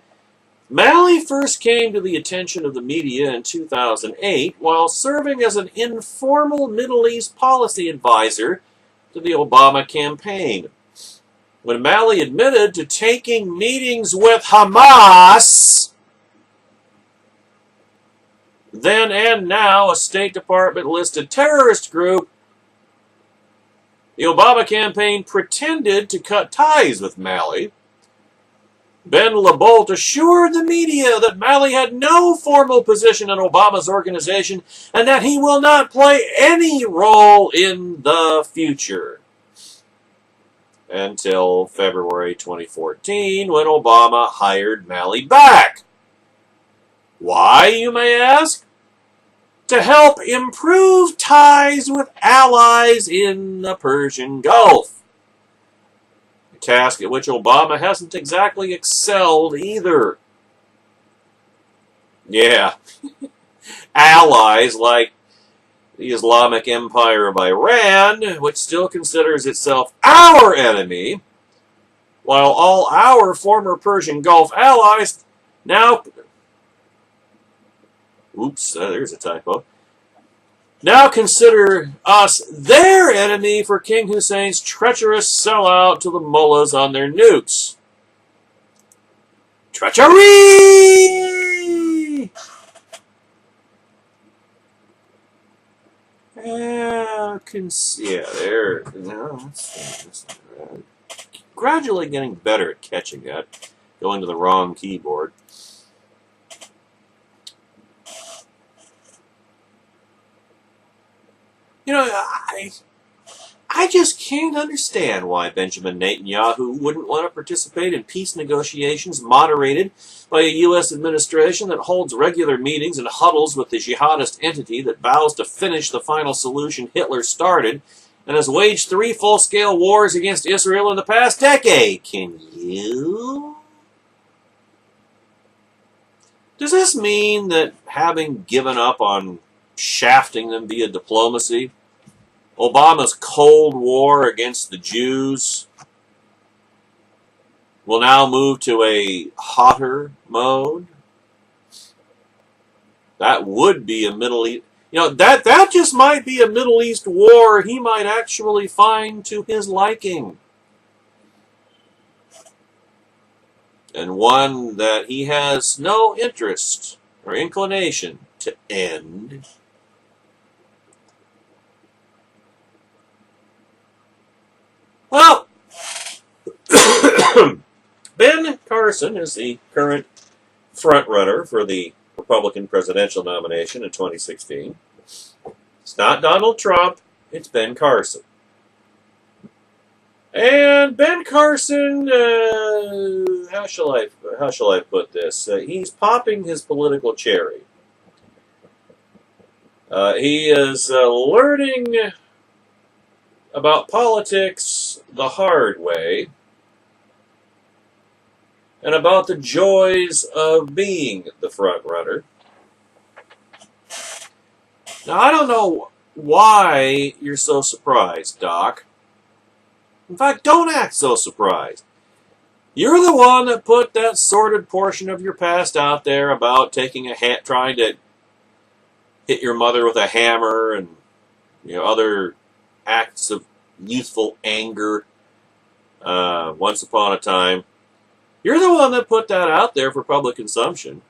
Malley first came to the attention of the media in 2008 while serving as an informal Middle East policy advisor to the Obama campaign. When Malley admitted to taking meetings with Hamas then and now a State Department-listed terrorist group, the Obama campaign pretended to cut ties with Malley. Ben LaBolt assured the media that Malley had no formal position in Obama's organization and that he will not play any role in the future. Until February 2014, when Obama hired Malley back. Why, you may ask? To help improve ties with allies in the Persian Gulf. A task at which Obama hasn't exactly excelled either. Yeah, allies like the Islamic Empire of Iran, which still considers itself our enemy, while all our former Persian Gulf allies now... Oops, there's a typo. Now consider us their enemy for King Hussein's treacherous sellout to the mullahs on their nukes. Treachery! Yeah, there. No, that's gradually getting better at catching that. Going to the wrong keyboard. You know, I just can't understand why Benjamin Netanyahu wouldn't want to participate in peace negotiations moderated by a U.S. administration that holds regular meetings and huddles with the jihadist entity that vows to finish the final solution Hitler started and has waged 3 full-scale wars against Israel in the past decade. Can you? Does this mean that having given up on shafting them via diplomacy, Obama's Cold War against the Jews will now move to a hotter mode? That would be a Middle East... You know, that just might be a Middle East war he might actually find to his liking. And one that he has no interest or inclination to end. Well, Ben Carson is the current frontrunner for the Republican presidential nomination in 2016. It's not Donald Trump, it's Ben Carson. And Ben Carson, how shall I put this? He's popping his political cherry. He is learning about politics the hard way, and about the joys of being the front runner. Now, I don't know why you're so surprised, Doc. In fact, don't act so surprised. You're the one that put that sordid portion of your past out there about taking trying to hit your mother with a hammer and other acts of youthful anger once upon a time. You're the one that put that out there for public consumption.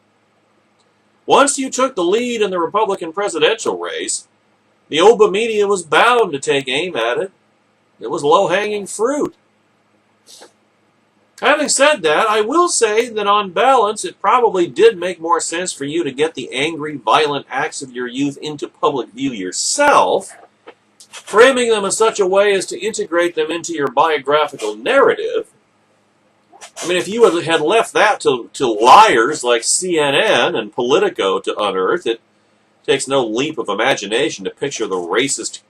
Once you took the lead in the Republican presidential race, the Oba media was bound to take aim at it. It was low-hanging fruit. Having said that, I will say that on balance, it probably did make more sense for you to get the angry, violent acts of your youth into public view yourself, framing them in such a way as to integrate them into your biographical narrative. I mean, if you had left that to liars like CNN and Politico to unearth, it takes no leap of imagination to picture the racist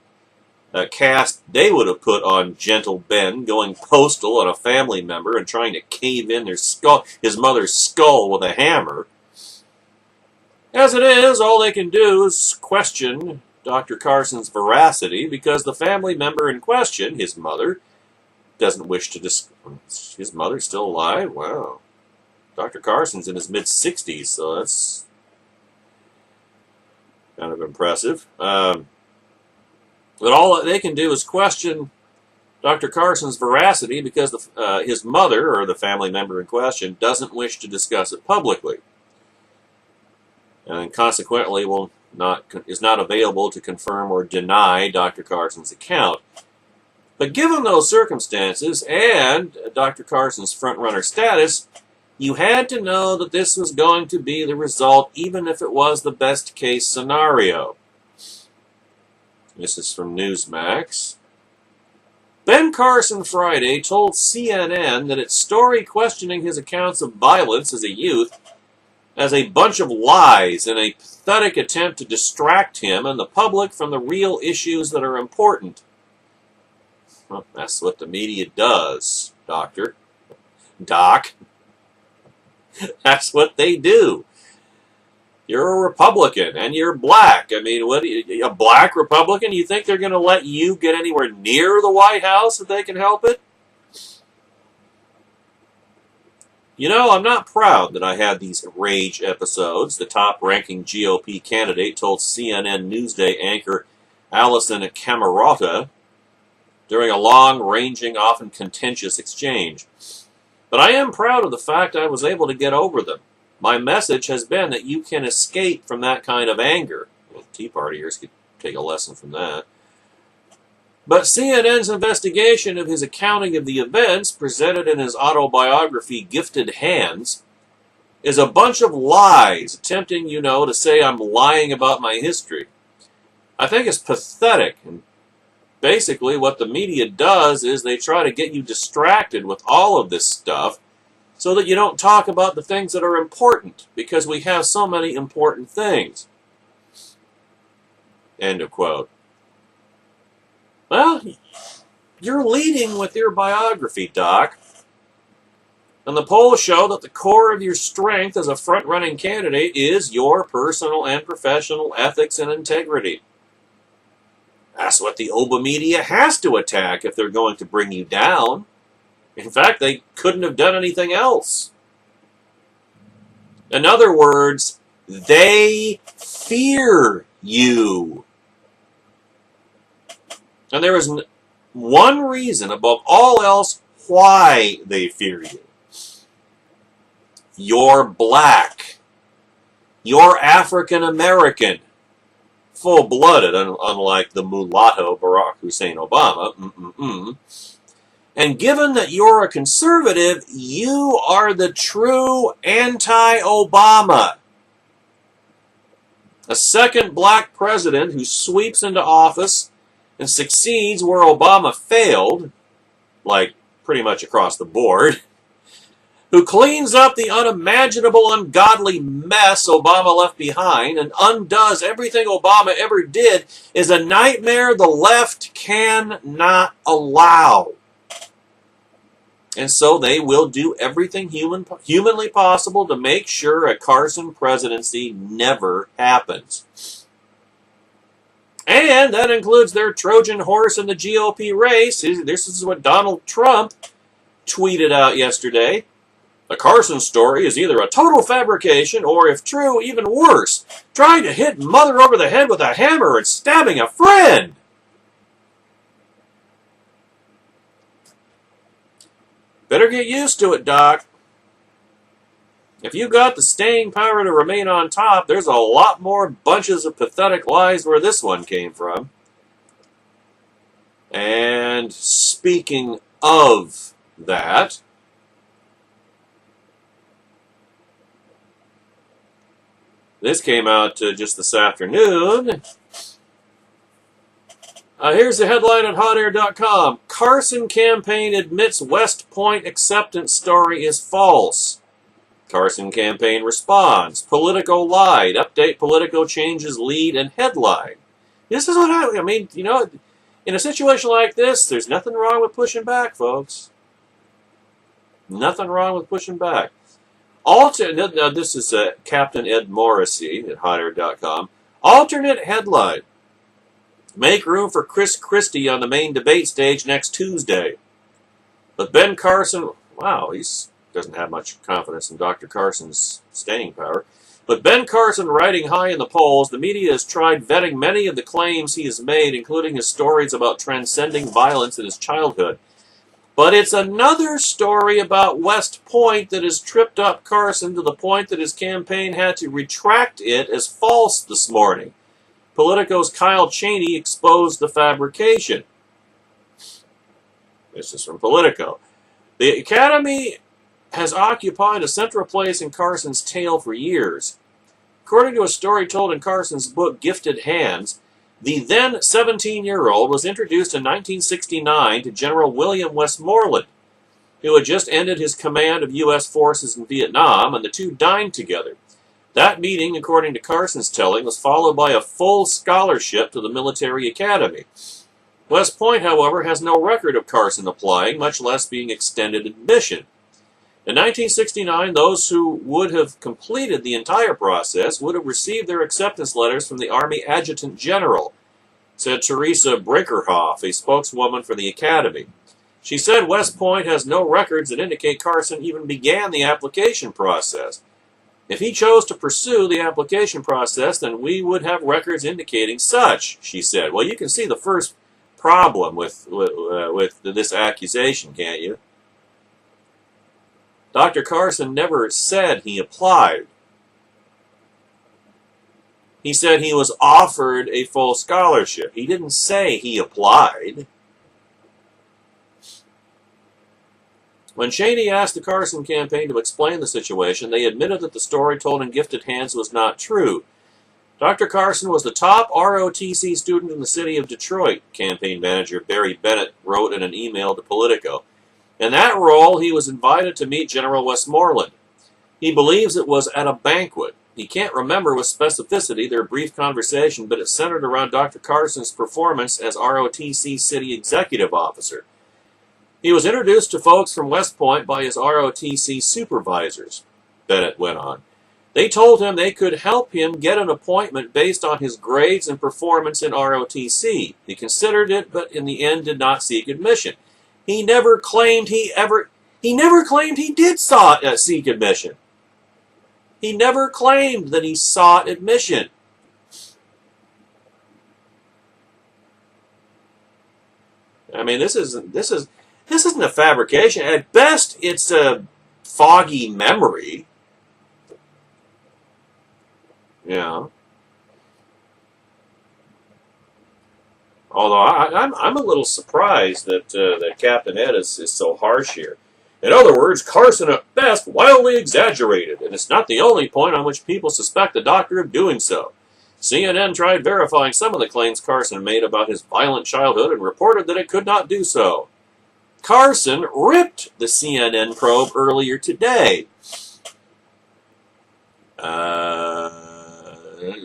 cast they would have put on gentle Ben going postal on a family member and trying to cave in his mother's skull with a hammer. As it is, all they can do is question Dr. Carson's veracity because the family member in question, his mother, doesn't wish to his mother's still alive? Wow. Dr. Carson's in his mid-60s, so that's kind of impressive. But all they can do is question Dr. Carson's veracity because his mother, or the family member in question, doesn't wish to discuss it publicly. and consequently is not available to confirm or deny Dr. Carson's account. But given those circumstances and Dr. Carson's front-runner status, you had to know that this was going to be the result, even if it was the best-case scenario. This is from Newsmax. Ben Carson Friday told CNN that its story questioning his accounts of violence as a youth as a bunch of lies in a pathetic attempt to distract him and the public from the real issues that are important. Well, that's what the media does, Doc. That's what they do. You're a Republican, and you're black. I mean, a black Republican? You think they're going to let you get anywhere near the White House if they can help it? You know, I'm not proud that I had these rage episodes. The top-ranking GOP candidate told CNN Newsday anchor Allison Camerota during a long-ranging, often contentious exchange. But I am proud of the fact I was able to get over them. My message has been that you can escape from that kind of anger. Well, Tea Partiers could take a lesson from that. But CNN's investigation of his accounting of the events, presented in his autobiography, Gifted Hands, is a bunch of lies, attempting, to say I'm lying about my history. I think it's pathetic, and basically what the media does is they try to get you distracted with all of this stuff so that you don't talk about the things that are important, because we have so many important things. End of quote. Well, you're leading with your biography, Doc. And the polls show that the core of your strength as a front-running candidate is your personal and professional ethics and integrity. That's what the Obama media has to attack if they're going to bring you down. In fact, they couldn't have done anything else. In other words, they fear you. And there is one reason above all else why they fear you. You're black. You're African American. Full-blooded, unlike the mulatto Barack Hussein Obama. And given that you're a conservative, you are the true anti-Obama. A second black president who sweeps into office and succeeds where Obama failed, like pretty much across the board, who cleans up the unimaginable, ungodly mess Obama left behind and undoes everything Obama ever did, is a nightmare the left cannot allow. And so they will do everything humanly possible to make sure a Carson presidency never happens. And that includes their Trojan horse in the GOP race. This is what Donald Trump tweeted out yesterday. The Carson story is either a total fabrication or, if true, even worse, trying to hit mother over the head with a hammer and stabbing a friend. Better get used to it, Doc. If you got the staying power to remain on top, there's a lot more bunches of pathetic lies where this one came from. And speaking of that, this came out just this afternoon. Here's the headline at hotair.com. Carson campaign admits West Point acceptance story is false. Carson campaign responds. Politico lied. Update Politico changes lead and headline. This is what I mean, in a situation like this, there's nothing wrong with pushing back, folks. Nothing wrong with pushing back. Now, this is Captain Ed Morrissey at hotair.com. Alternate headline. Make room for Chris Christie on the main debate stage next Tuesday. But Ben Carson, wow, he doesn't have much confidence in Dr. Carson's staying power. But Ben Carson riding high in the polls, the media has tried vetting many of the claims he has made, including his stories about transcending violence in his childhood. But it's another story about West Point that has tripped up Carson to the point that his campaign had to retract it as false this morning. Politico's Kyle Cheney exposed the fabrication. This is from Politico. The Academy has occupied a central place in Carson's tale for years. According to a story told in Carson's book, Gifted Hands, the then 17-year-old was introduced in 1969 to General William Westmoreland, who had just ended his command of U.S. forces in Vietnam, and the two dined together. That meeting, according to Carson's telling, was followed by a full scholarship to the military academy. West Point, however, has no record of Carson applying, much less being extended admission. In 1969, those who would have completed the entire process would have received their acceptance letters from the Army Adjutant General, said Teresa Brinkerhoff, a spokeswoman for the Academy. She said West Point has no records that indicate Carson even began the application process. If he chose to pursue the application process, then we would have records indicating such, she said. Well, you can see the first problem with this accusation, can't you? Dr. Carson never said he applied. He said he was offered a full scholarship. He didn't say he applied. When Cheney asked the Carson campaign to explain the situation, they admitted that the story told in Gifted Hands was not true. Dr. Carson was the top ROTC student in the city of Detroit, campaign manager Barry Bennett wrote in an email to Politico. In that role, he was invited to meet General Westmoreland. He believes it was at a banquet. He can't remember with specificity their brief conversation, but it centered around Dr. Carson's performance as ROTC city executive officer. He was introduced to folks from West Point by his ROTC supervisors, Bennett went on. They told him they could help him get an appointment based on his grades and performance in ROTC. He considered it, but in the end did not seek admission. He never claimed he did seek admission. He never claimed that he sought admission. I mean, this isn't a fabrication. At best, it's a foggy memory. Yeah. Although I'm a little surprised that Captain Ed is so harsh here. In other words, Carson at best wildly exaggerated, and it's not the only point on which people suspect the doctor of doing so. CNN tried verifying some of the claims Carson made about his violent childhood and reported that it could not do so. Carson ripped the CNN probe earlier today.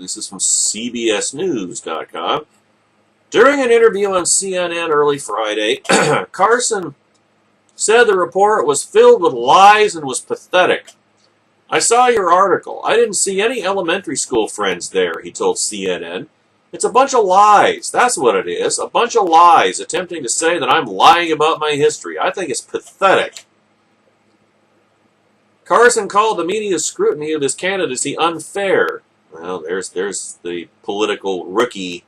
This is from CBSNews.com. During an interview on CNN early Friday, Carson said the report was filled with lies and was pathetic. I saw your article. I didn't see any elementary school friends there, he told CNN. It's a bunch of lies. That's what it is. A bunch of lies attempting to say that I'm lying about my history. I think it's pathetic. Carson called the media's scrutiny of his candidacy unfair. Well, there's the political rookie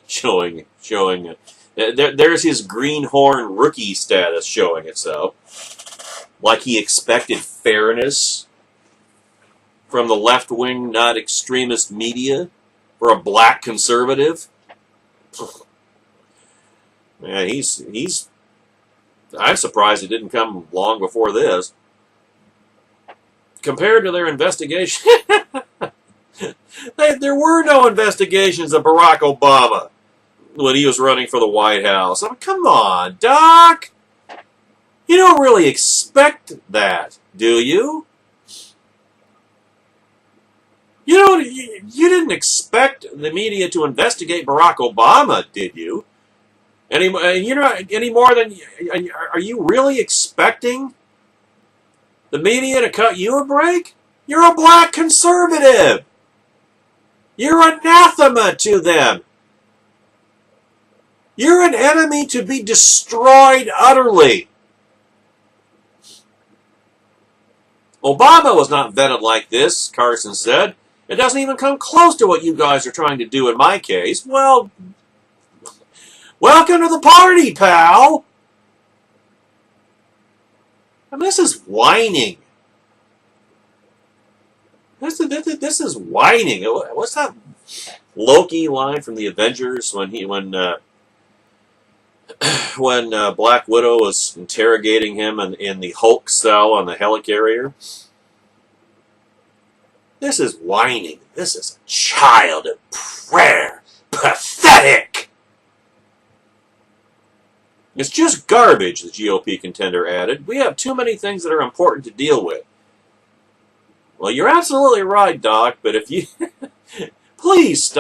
showing there's his greenhorn rookie status showing itself. Like he expected fairness from the left-wing, not extremist media for a black conservative. Man, I'm surprised it didn't come long before this. Compared to their investigation, there were no investigations of Barack Obama when he was running for the White House. I mean, come on, Doc. You don't really expect that, do you? You didn't expect the media to investigate Barack Obama, did you? Any more than are you really expecting the media to cut you a break? You're a black conservative. You're anathema to them. You're an enemy to be destroyed utterly. Obama was not vetted like this, Carson said. It doesn't even come close to what you guys are trying to do in my case. Well, welcome to the party, pal. I mean, this is whining. This is whining. What's that Loki line from the Avengers when Black Widow was interrogating him in the Hulk cell on the helicarrier? This is whining. This is a child of prayer. Pathetic! It's just garbage, the GOP contender added. We have too many things that are important to deal with. Well, you're absolutely right, Doc, but if you... Please,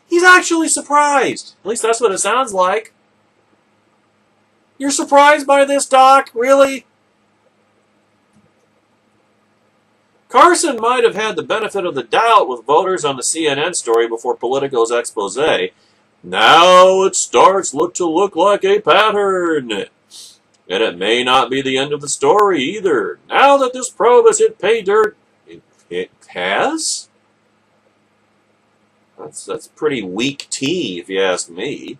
he's actually surprised. At least that's what it sounds like. You're surprised by this, Doc? Really? Carson might have had the benefit of the doubt with voters on the CNN story before Politico's expose. Now it starts to look like a pattern. And it may not be the end of the story either. Now that this probe has hit pay dirt, it has? That's pretty weak tea, if you ask me.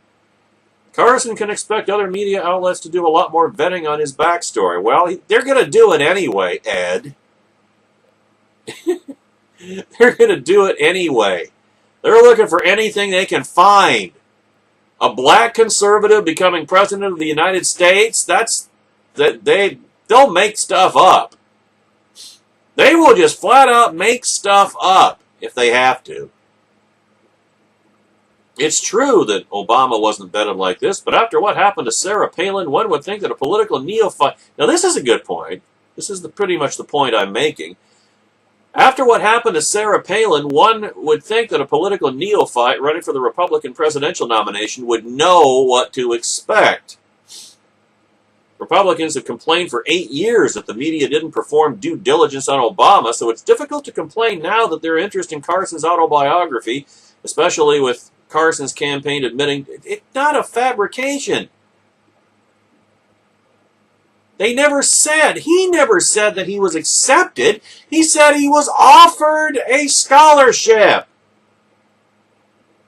Carson can expect other media outlets to do a lot more vetting on his backstory. Well, they're going to do it anyway, Ed. They're going to do it anyway. They're looking for anything they can find. A black conservative becoming president of the United States, they'll make stuff up. They will just flat out make stuff up if they have to. It's true that Obama wasn't vetted like this, but after what happened to Sarah Palin, one would think that a political neophyte... Now, this is a good point. This is pretty much the point I'm making. After what happened to Sarah Palin, one would think that a political neophyte running for the Republican presidential nomination would know what to expect. Republicans have complained for 8 years that the media didn't perform due diligence on Obama, so it's difficult to complain now that their interest in Carson's autobiography, especially with Carson's campaign admitting it's not a fabrication. He never said that he was accepted. He said he was offered a scholarship.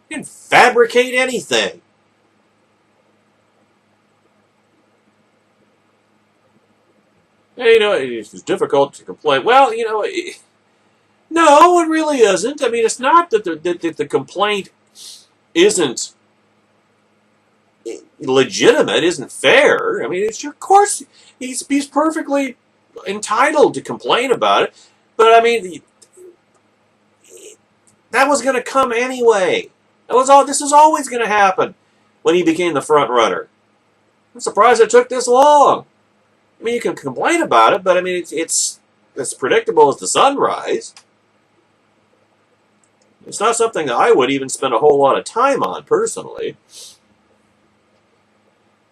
He didn't fabricate anything. And, it's difficult to complain. Well, no, it really isn't. I mean, it's not that the complaint isn't legitimate, isn't fair. I mean, of course, he's perfectly entitled to complain about it. But, I mean, that was going to come anyway. This is always going to happen when he became the front runner. I'm surprised it took this long. I mean, you can complain about it, but, I mean, it's as predictable as the sunrise. It's not something that I would even spend a whole lot of time on, personally.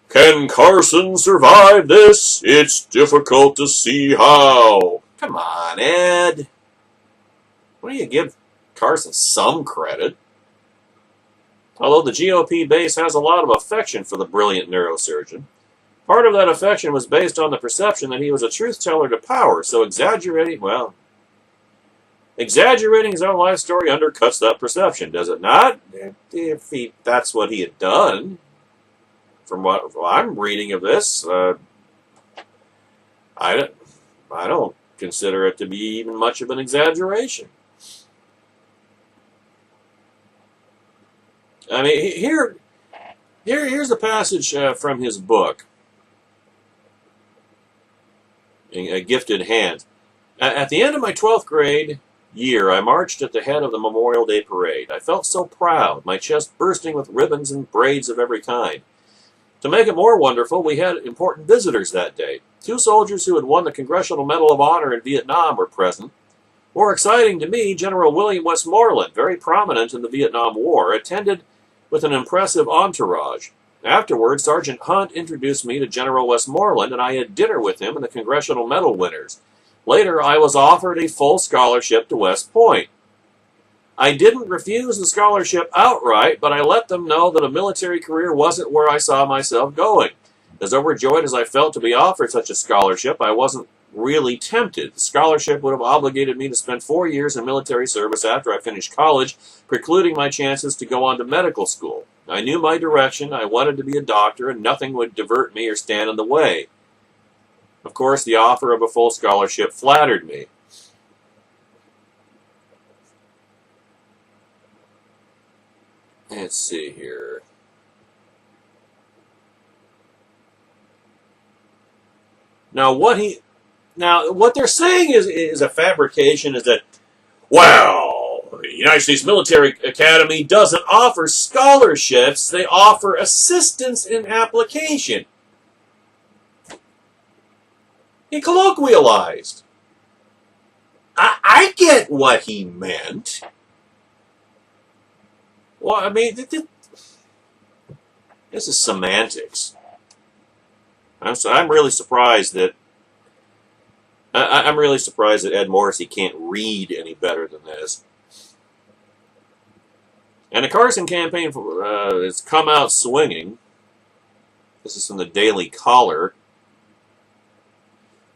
Can Carson survive this? It's difficult to see how. Come on, Ed. Why don't you give Carson some credit? Although the GOP base has a lot of affection for the brilliant neurosurgeon, part of that affection was based on the perception that he was a truth-teller to power, so exaggerating his own life story undercuts that perception, does it not? If that's what he had done. From what I'm reading of this, I don't consider it to be even much of an exaggeration. I mean, here's a passage from his book, A Gifted Hand. At the end of my 12th grade year, I marched at the head of the Memorial Day Parade. I felt so proud, my chest bursting with ribbons and braids of every kind. To make it more wonderful, we had important visitors that day. 2 soldiers who had won the Congressional Medal of Honor in Vietnam were present. More exciting to me, General William Westmoreland, very prominent in the Vietnam War, attended with an impressive entourage. Afterwards, Sergeant Hunt introduced me to General Westmoreland, and I had dinner with him and the Congressional Medal winners. Later, I was offered a full scholarship to West Point. I didn't refuse the scholarship outright, but I let them know that a military career wasn't where I saw myself going. As overjoyed as I felt to be offered such a scholarship, I wasn't really tempted. The scholarship would have obligated me to spend 4 years in military service after I finished college, precluding my chances to go on to medical school. I knew my direction, I wanted to be a doctor, and nothing would divert me or stand in the way. Of course, the offer of a full scholarship flattered me. Let's see here. Now, what they're saying is a fabrication. Is that, well, the United States Military Academy doesn't offer scholarships; they offer assistance in application. He colloquialized. I get what he meant. Well, I mean, this is semantics. I'm really surprised that I'm really surprised that Ed Morrissey can't read any better than this. And the Carson campaign has come out swinging. This is from the Daily Caller.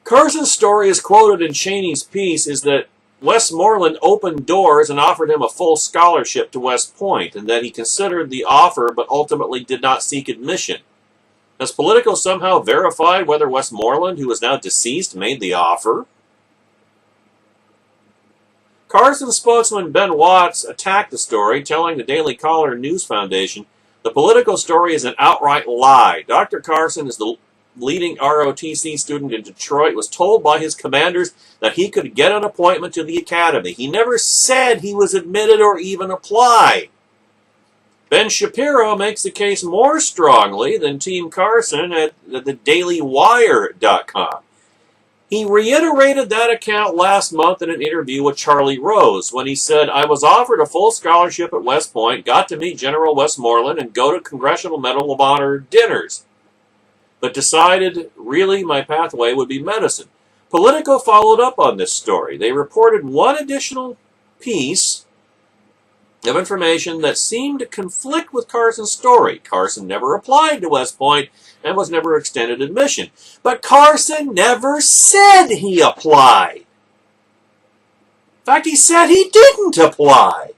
Carson's story, as quoted in Cheney's piece, is that Westmoreland opened doors and offered him a full scholarship to West Point, and that he considered the offer but ultimately did not seek admission. Has Politico somehow verified whether Westmoreland, who is now deceased, made the offer? Carson spokesman Ben Watts attacked the story, telling the Daily Caller News Foundation, the Politico story is an outright lie. Dr. Carson is the leading ROTC student in Detroit, was told by his commanders that he could get an appointment to the academy. He never said he was admitted or even applied. Ben Shapiro makes the case more strongly than Team Carson at the dailywire.com. He reiterated that account last month in an interview with Charlie Rose when he said, I was offered a full scholarship at West Point, got to meet General Westmoreland and go to Congressional Medal of Honor dinners, but decided really my pathway would be medicine. Politico followed up on this story. They reported one additional piece of information that seemed to conflict with Carson's story. Carson never applied to West Point and was never extended admission. But Carson never said he applied. In fact, he said he didn't apply.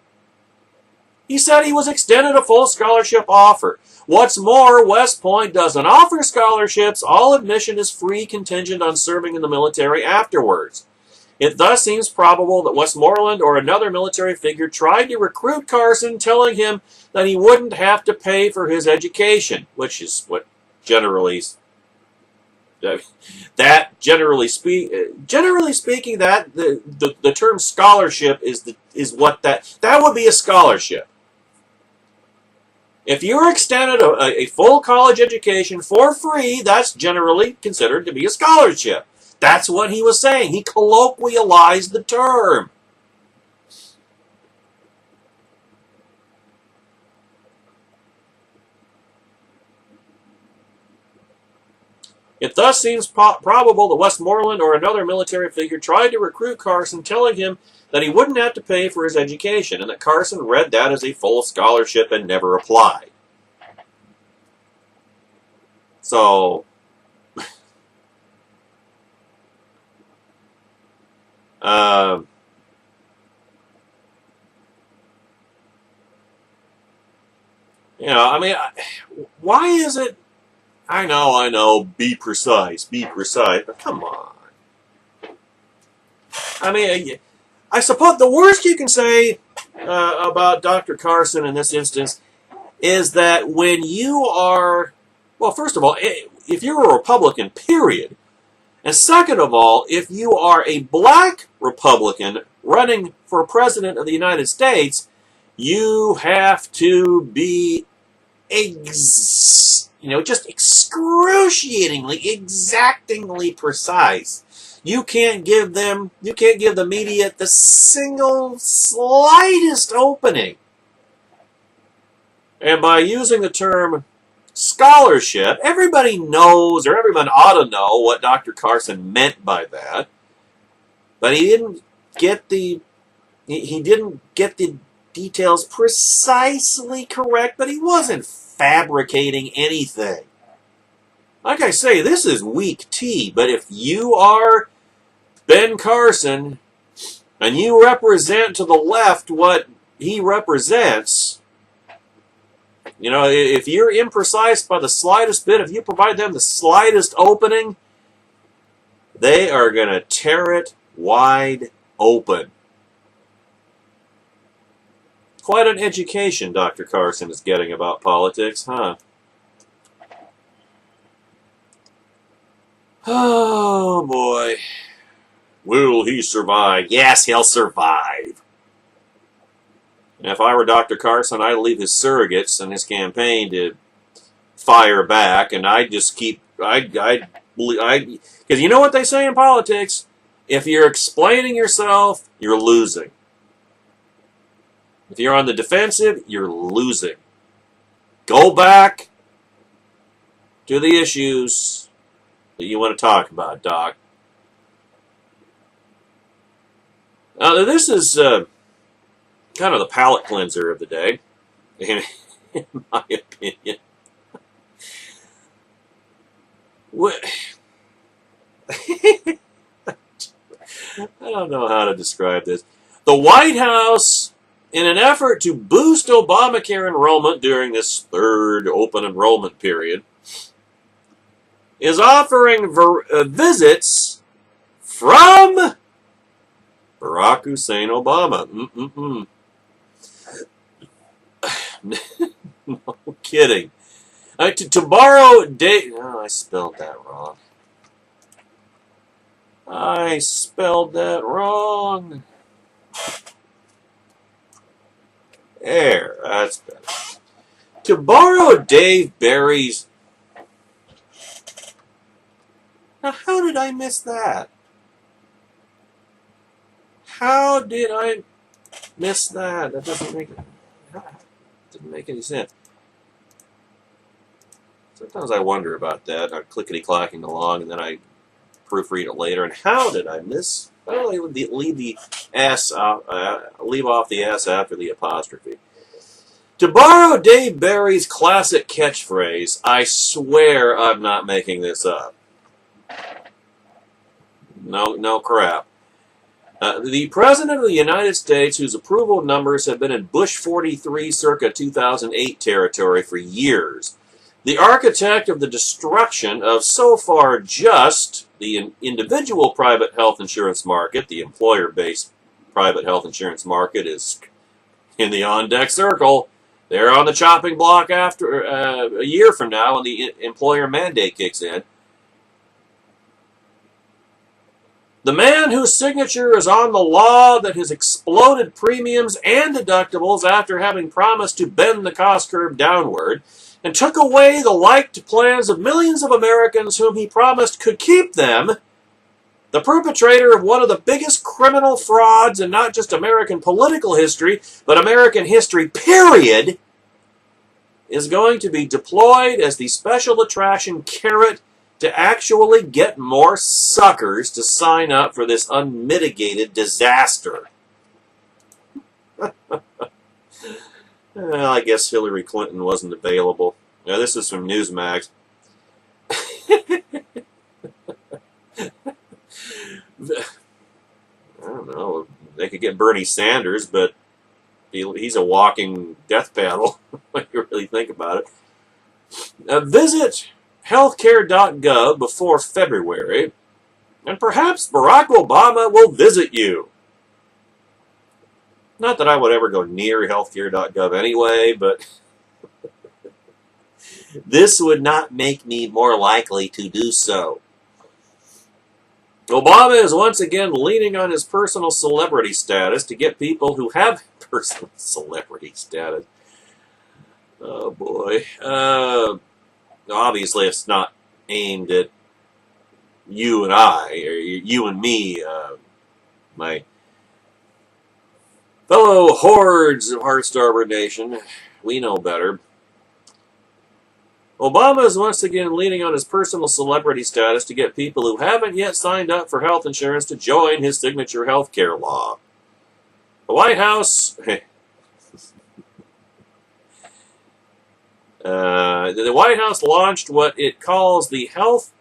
He said he was extended a full scholarship offer. What's more, West Point doesn't offer scholarships. All admission is free, contingent on serving in the military afterwards. It thus seems probable that Westmoreland or another military figure tried to recruit Carson, telling him that he wouldn't have to pay for his education, which is what generally speaking, that the term scholarship is what that would be a scholarship. If you're extended a full college education for free, that's generally considered to be a scholarship. That's what he was saying. He colloquialized the term. It thus seems probable that Westmoreland or another military figure tried to recruit Carson, telling him that he wouldn't have to pay for his education, and that Carson read that as a full scholarship and never applied. So, I mean, why is it? I know, be precise, but come on. I mean, I suppose the worst you can say about Dr. Carson in this instance is that when you are, well, first of all, if you're a Republican, period, and second of all, if you are a black Republican running for president of the United States, you have to be just excruciatingly, exactingly precise. You can't give the media the single slightest opening. And by using the term scholarship, everybody knows, or everyone ought to know, what Dr. Carson meant by that. But he didn't get the details precisely correct, but he wasn't fabricating anything. Like I say, this is weak tea, but if you are Ben Carson and you represent to the left what he represents, if you're imprecise by the slightest bit, if you provide them the slightest opening, They are going to tear it wide open. Quite an education Dr. Carson is getting about politics, huh? Oh, boy. Will he survive? Yes, he'll survive. And if I were Dr. Carson, I'd leave his surrogates and his campaign to fire back, and I'd just keep... because you know what they say in politics? If you're explaining yourself, you're losing. If you're on the defensive, you're losing. Go back to the issues that you want to talk about, Doc. Now, this is kind of the palate cleanser of the day, in my opinion. I don't know how to describe this. The White House, in an effort to boost Obamacare enrollment during this third open enrollment period, is offering visits from Barack Hussein Obama. No kidding. To borrow date... Oh, I spelled that wrong. I spelled that wrong. There, that's better. To borrow Dave Barry's... Now, how did I miss that? How did I miss that? That doesn't make any sense. Sometimes I wonder about that. I'm clickety-clacking along, and then I proofread it later. And how did I miss? Well, I leave the S, leave off the S after the apostrophe. To borrow Dave Barry's classic catchphrase, I swear I'm not making this up. No crap. The President of the United States, whose approval numbers have been in Bush 43 circa 2008 territory for years, the architect of the destruction of so far just the individual private health insurance market, the employer-based private health insurance market is in the on-deck circle. They're on the chopping block after a year from now when the employer mandate kicks in. The man whose signature is on the law that has exploded premiums and deductibles after having promised to bend the cost curve downward, and took away the liked plans of millions of Americans whom he promised could keep them, the perpetrator of one of the biggest criminal frauds in not just American political history, but American history, period, is going to be deployed as the special attraction carrot to actually get more suckers to sign up for this unmitigated disaster. Well, I guess Hillary Clinton wasn't available. Now, this is from Newsmax. I don't know. They could get Bernie Sanders, but he's a walking death panel when you really think about it. Visit healthcare.gov before February, and perhaps Barack Obama will visit you. Not that I would ever go near healthcare.gov anyway, but this would not make me more likely to do so. Obama is once again leaning on his personal celebrity status to get people who have personal celebrity status. Oh boy. Obviously, it's not aimed at you and I, or you and me, my fellow hordes of Heartstarboard Nation. We know better. Obama is once again leaning on his personal celebrity status to get people who haven't yet signed up for health insurance to join his signature health care law. The White House... the White House launched what it calls the Health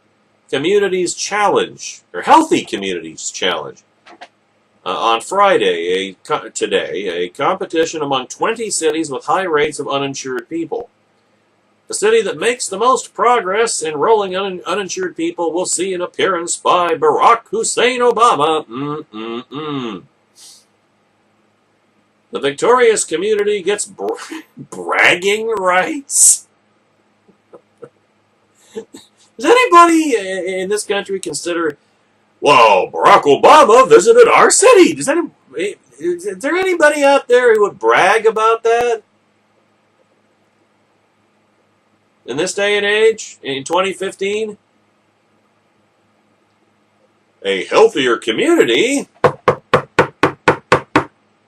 Communities Challenge, or Healthy Communities Challenge, on Friday, today, a competition among 20 cities with high rates of uninsured people. The city that makes the most progress enrolling uninsured people will see an appearance by Barack Hussein Obama. The victorious community gets bragging rights. Does anybody in this country consider, well, Barack Obama visited our city? Is there anybody out there who would brag about that? In this day and age, in 2015, a healthier community,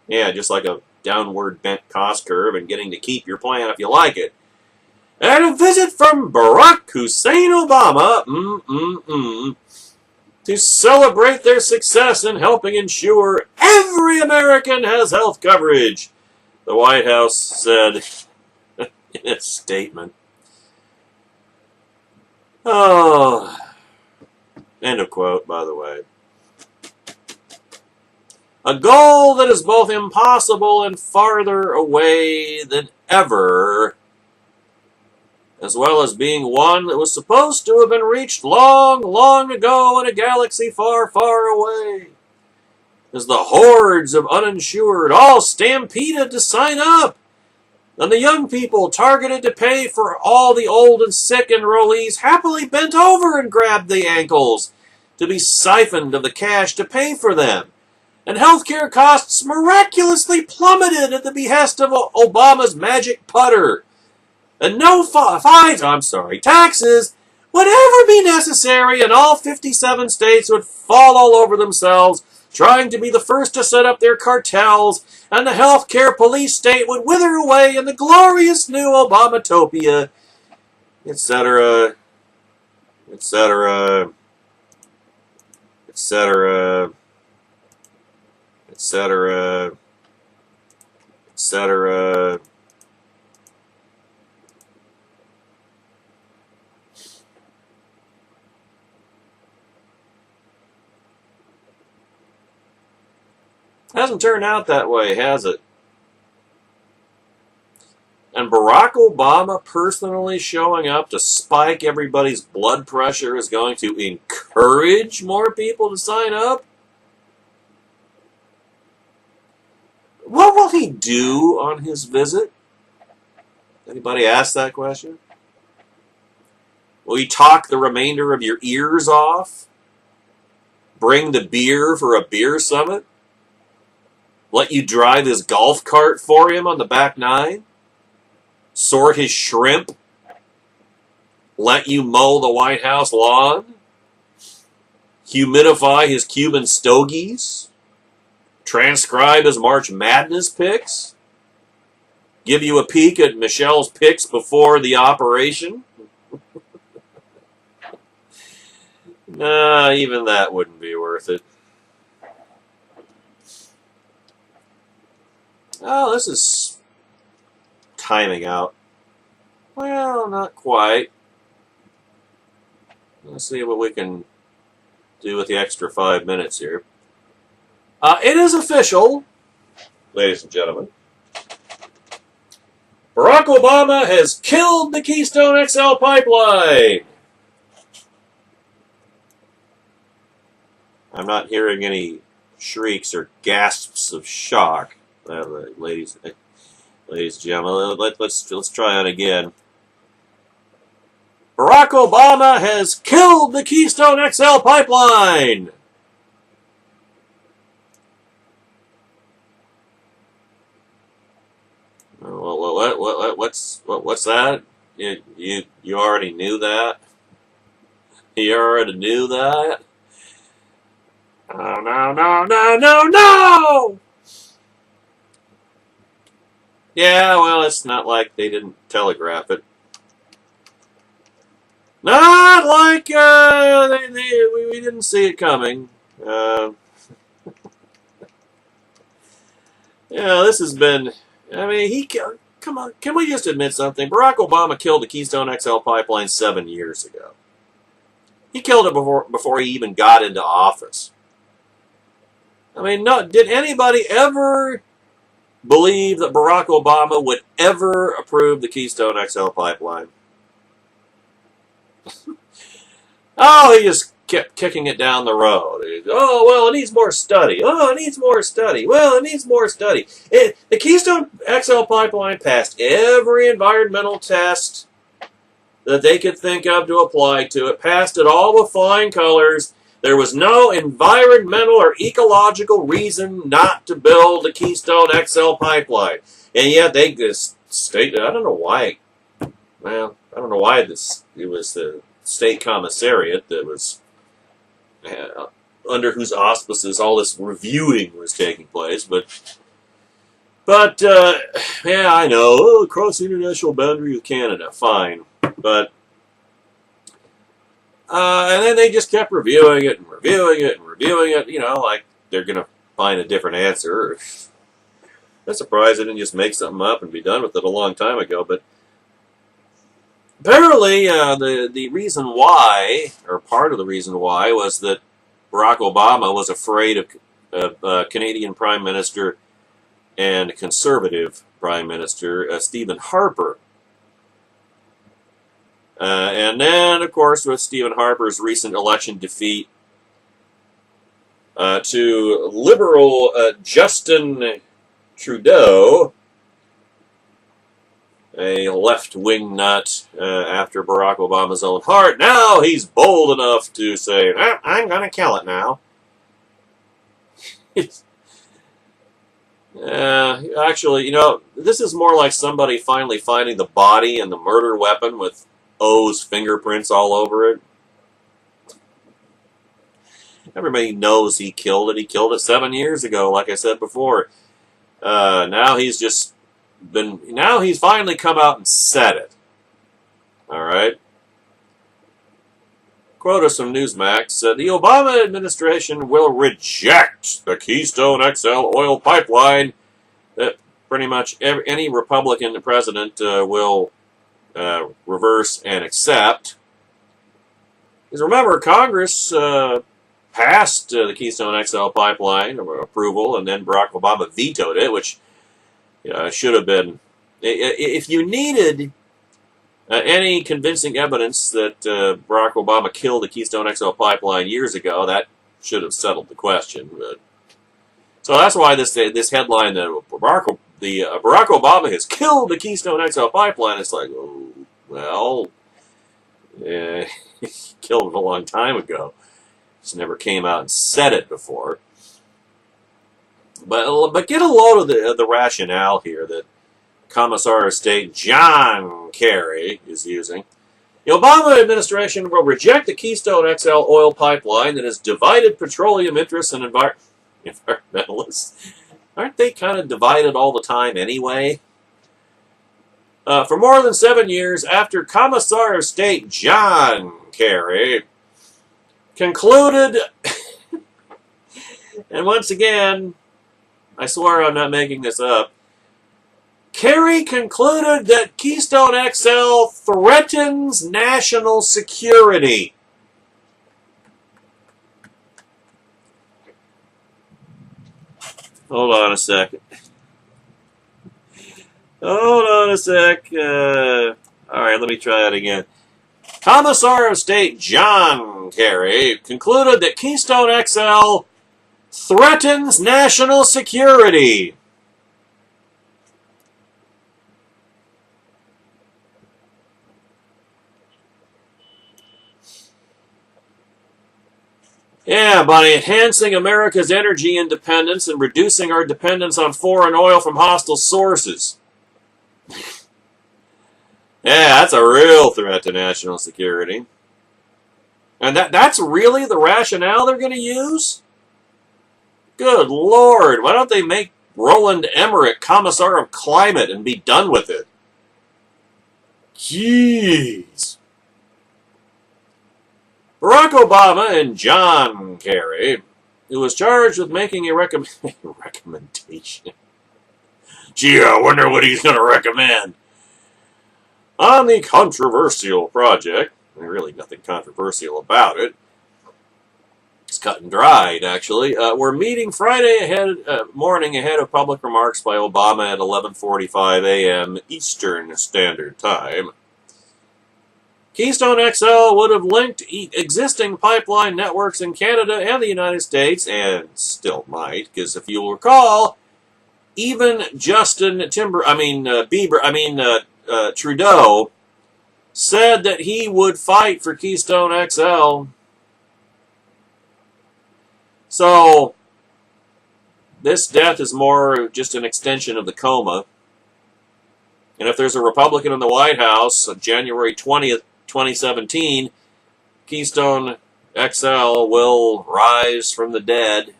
yeah, just like a downward bent cost curve and getting to keep your plan if you like it. And a visit from Barack Hussein Obama, to celebrate their success in helping ensure every American has health coverage, the White House said in its statement. Oh, end of quote, by the way. A goal that is both impossible and farther away than ever, as well as being one that was supposed to have been reached long, long ago in a galaxy far, far away, as the hordes of uninsured all stampeded to sign up, and the young people targeted to pay for all the old and sick enrollees happily bent over and grabbed the ankles to be siphoned of the cash to pay for them. And healthcare costs miraculously plummeted at the behest of Obama's magic putter. And no taxes would ever be necessary, and all 57 states would fall all over themselves trying to be the first to set up their cartels, and the healthcare police state would wither away in the glorious new Obamatopia, etc., etc., etc., etc., etc. Hasn't turned out that way, has it? And Barack Obama personally showing up to spike everybody's blood pressure is going to encourage more people to sign up? What will he do on his visit? Anybody ask that question? Will he talk the remainder of your ears off? Bring the beer for a beer summit? Let you drive his golf cart for him on the back nine? Sort his shrimp? Let you mow the White House lawn? Humidify his Cuban stogies? Transcribe his March Madness picks? Give you a peek at Michelle's picks before the operation? Nah, even that wouldn't be worth it. Oh, this is timing out. Well, not quite. Let's see what we can do with the extra 5 minutes here. It is official, ladies and gentlemen. Barack Obama has killed the Keystone XL pipeline. I'm not hearing any shrieks or gasps of shock. Ladies and gentlemen, let's try it again. Barack Obama has killed the Keystone XL pipeline. What's that? You already knew that? You already knew that? Oh, no! Yeah, well, it's not like they didn't telegraph it. Not like we didn't see it coming. This has been... I mean, come on, can we just admit something? Barack Obama killed the Keystone XL pipeline 7 years ago. He killed it before he even got into office. I mean, did anybody ever believe that Barack Obama would ever approve the Keystone XL pipeline? Oh, he just kept kicking it down the road. Oh, well, it needs more study. Oh, it needs more study. Well, it needs more study. The Keystone XL pipeline passed every environmental test that they could think of to apply to it, passed it all with flying colors. There was no environmental or ecological reason not to build the Keystone XL pipeline. And yet they just stated, I don't know why, well, I don't know why it was the state commissariat that was under whose auspices all this reviewing was taking place, but yeah, I know, oh, across the international boundary with Canada, fine, but and then they just kept reviewing it and reviewing it and reviewing it, you know, like they're gonna find a different answer. I'm surprised they didn't just make something up and be done with it a long time ago, but apparently, the reason why, or part of the reason why, was that Barack Obama was afraid of Canadian Prime Minister and Conservative Prime Minister Stephen Harper. And then, of course, with Stephen Harper's recent election defeat to Liberal Justin Trudeau, a left-wing nut after Barack Obama's own heart. Now he's bold enough to say, I'm going to kill it now. Actually, you know, this is more like somebody finally finding the body and the murder weapon with O's fingerprints all over it. Everybody knows he killed it. He killed it 7 years ago, like I said before. Now he's finally come out and said it. All right. Quote us from Newsmax: the Obama administration will reject the Keystone XL oil pipeline that pretty much any Republican president will reverse and accept. Because remember, Congress passed the Keystone XL pipeline approval, and then Barack Obama vetoed it, which should have been. If you needed any convincing evidence that Barack Obama killed the Keystone XL pipeline years ago, that should have settled the question. So that's why this headline that Barack Obama has killed the Keystone XL pipeline. It's like, oh, well, he killed it a long time ago. Just never came out and said it before. But get a load of the rationale here that Commissar of State John Kerry is using. The Obama administration will reject the Keystone XL oil pipeline that has divided petroleum interests and environmentalists. Aren't they kind of divided all the time anyway? For more than 7 years after Commissar of State John Kerry concluded, and once again, I swear I'm not making this up, Kerry concluded that Keystone XL threatens national security. Hold on a second. Hold on a sec. All right, let me try that again. Commissar of State John Kerry concluded that Keystone XL threatens national security. Yeah, by enhancing America's energy independence and reducing our dependence on foreign oil from hostile sources. Yeah, that's a real threat to national security. And that's really the rationale they're going to use? Good Lord, why don't they make Roland Emmerich Commissar of Climate and be done with it? Jeez. Barack Obama and John Kerry, who was charged with making a recommendation. Gee, I wonder what he's going to recommend. On the controversial project, there's really nothing controversial about it. It's cut and dried, actually. We're meeting Friday morning ahead of public remarks by Obama at 11:45 a.m. Eastern Standard Time. Keystone XL would have linked existing pipeline networks in Canada and the United States, and still might, because if you'll recall, even Trudeau said that he would fight for Keystone XL. So, this death is more just an extension of the coma. And if there's a Republican in the White House on January 20th, 2017, Keystone XL will rise from the dead.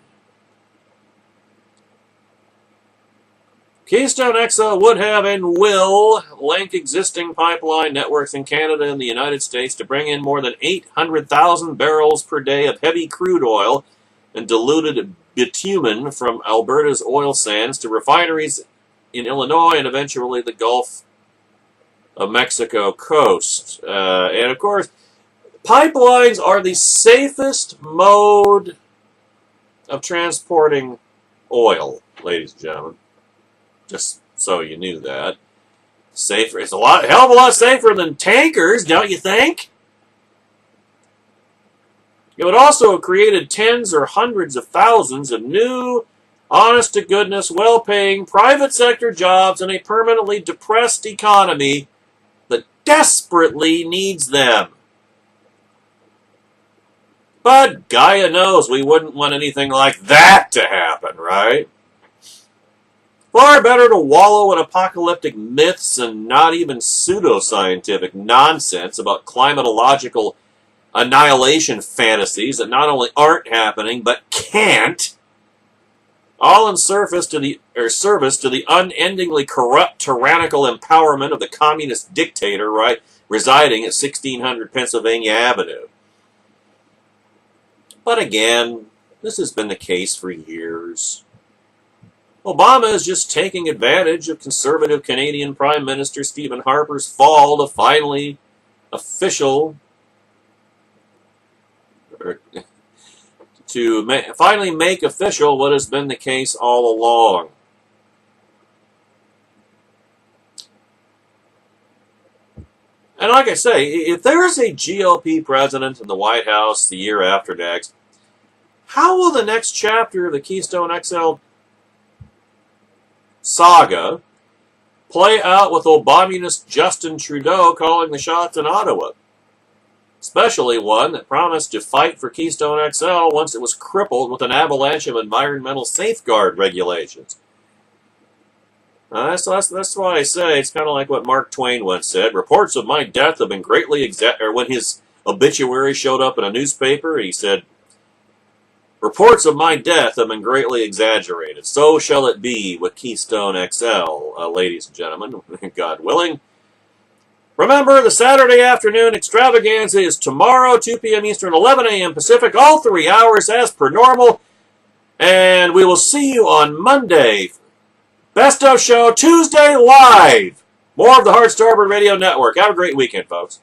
Keystone XL would have and will link existing pipeline networks in Canada and the United States to bring in more than 800,000 barrels per day of heavy crude oil and diluted bitumen from Alberta's oil sands to refineries in Illinois and eventually the Gulf of Mexico coast. And of course, pipelines are the safest mode of transporting oil, ladies and gentlemen. Just so you knew that. Safer. It's hell of a lot safer than tankers, don't you think? It would also have created tens or hundreds of thousands of new, honest-to-goodness, well-paying private sector jobs in a permanently depressed economy that desperately needs them. But Gaia knows we wouldn't want anything like that to happen, right? Far better to wallow in apocalyptic myths and not even pseudoscientific nonsense about climatological annihilation fantasies that not only aren't happening, but can't, all in service to the unendingly corrupt, tyrannical empowerment of the communist dictator residing at 1600 Pennsylvania Avenue. But again, this has been the case for years. Obama is just taking advantage of conservative Canadian Prime Minister Stephen Harper's fall to finally make official what has been the case all along. And like I say, if there is a GOP president in the White House the year after next, how will the next chapter of the Keystone XL saga play out with Obamunist Justin Trudeau calling the shots in Ottawa? Especially one that promised to fight for Keystone XL once it was crippled with an avalanche of environmental safeguard regulations. That's why I say it's kind of like what Mark Twain once said. Reports of my death have been greatly or when his obituary showed up in a newspaper, he said, reports of my death have been greatly exaggerated. So shall it be with Keystone XL, ladies and gentlemen, God willing. Remember, the Saturday afternoon extravaganza is tomorrow, 2 p.m. Eastern, 11 a.m. Pacific, all 3 hours as per normal. And we will see you on Monday. Best of show Tuesday live. More of the Hard Starboard Radio Network. Have a great weekend, folks.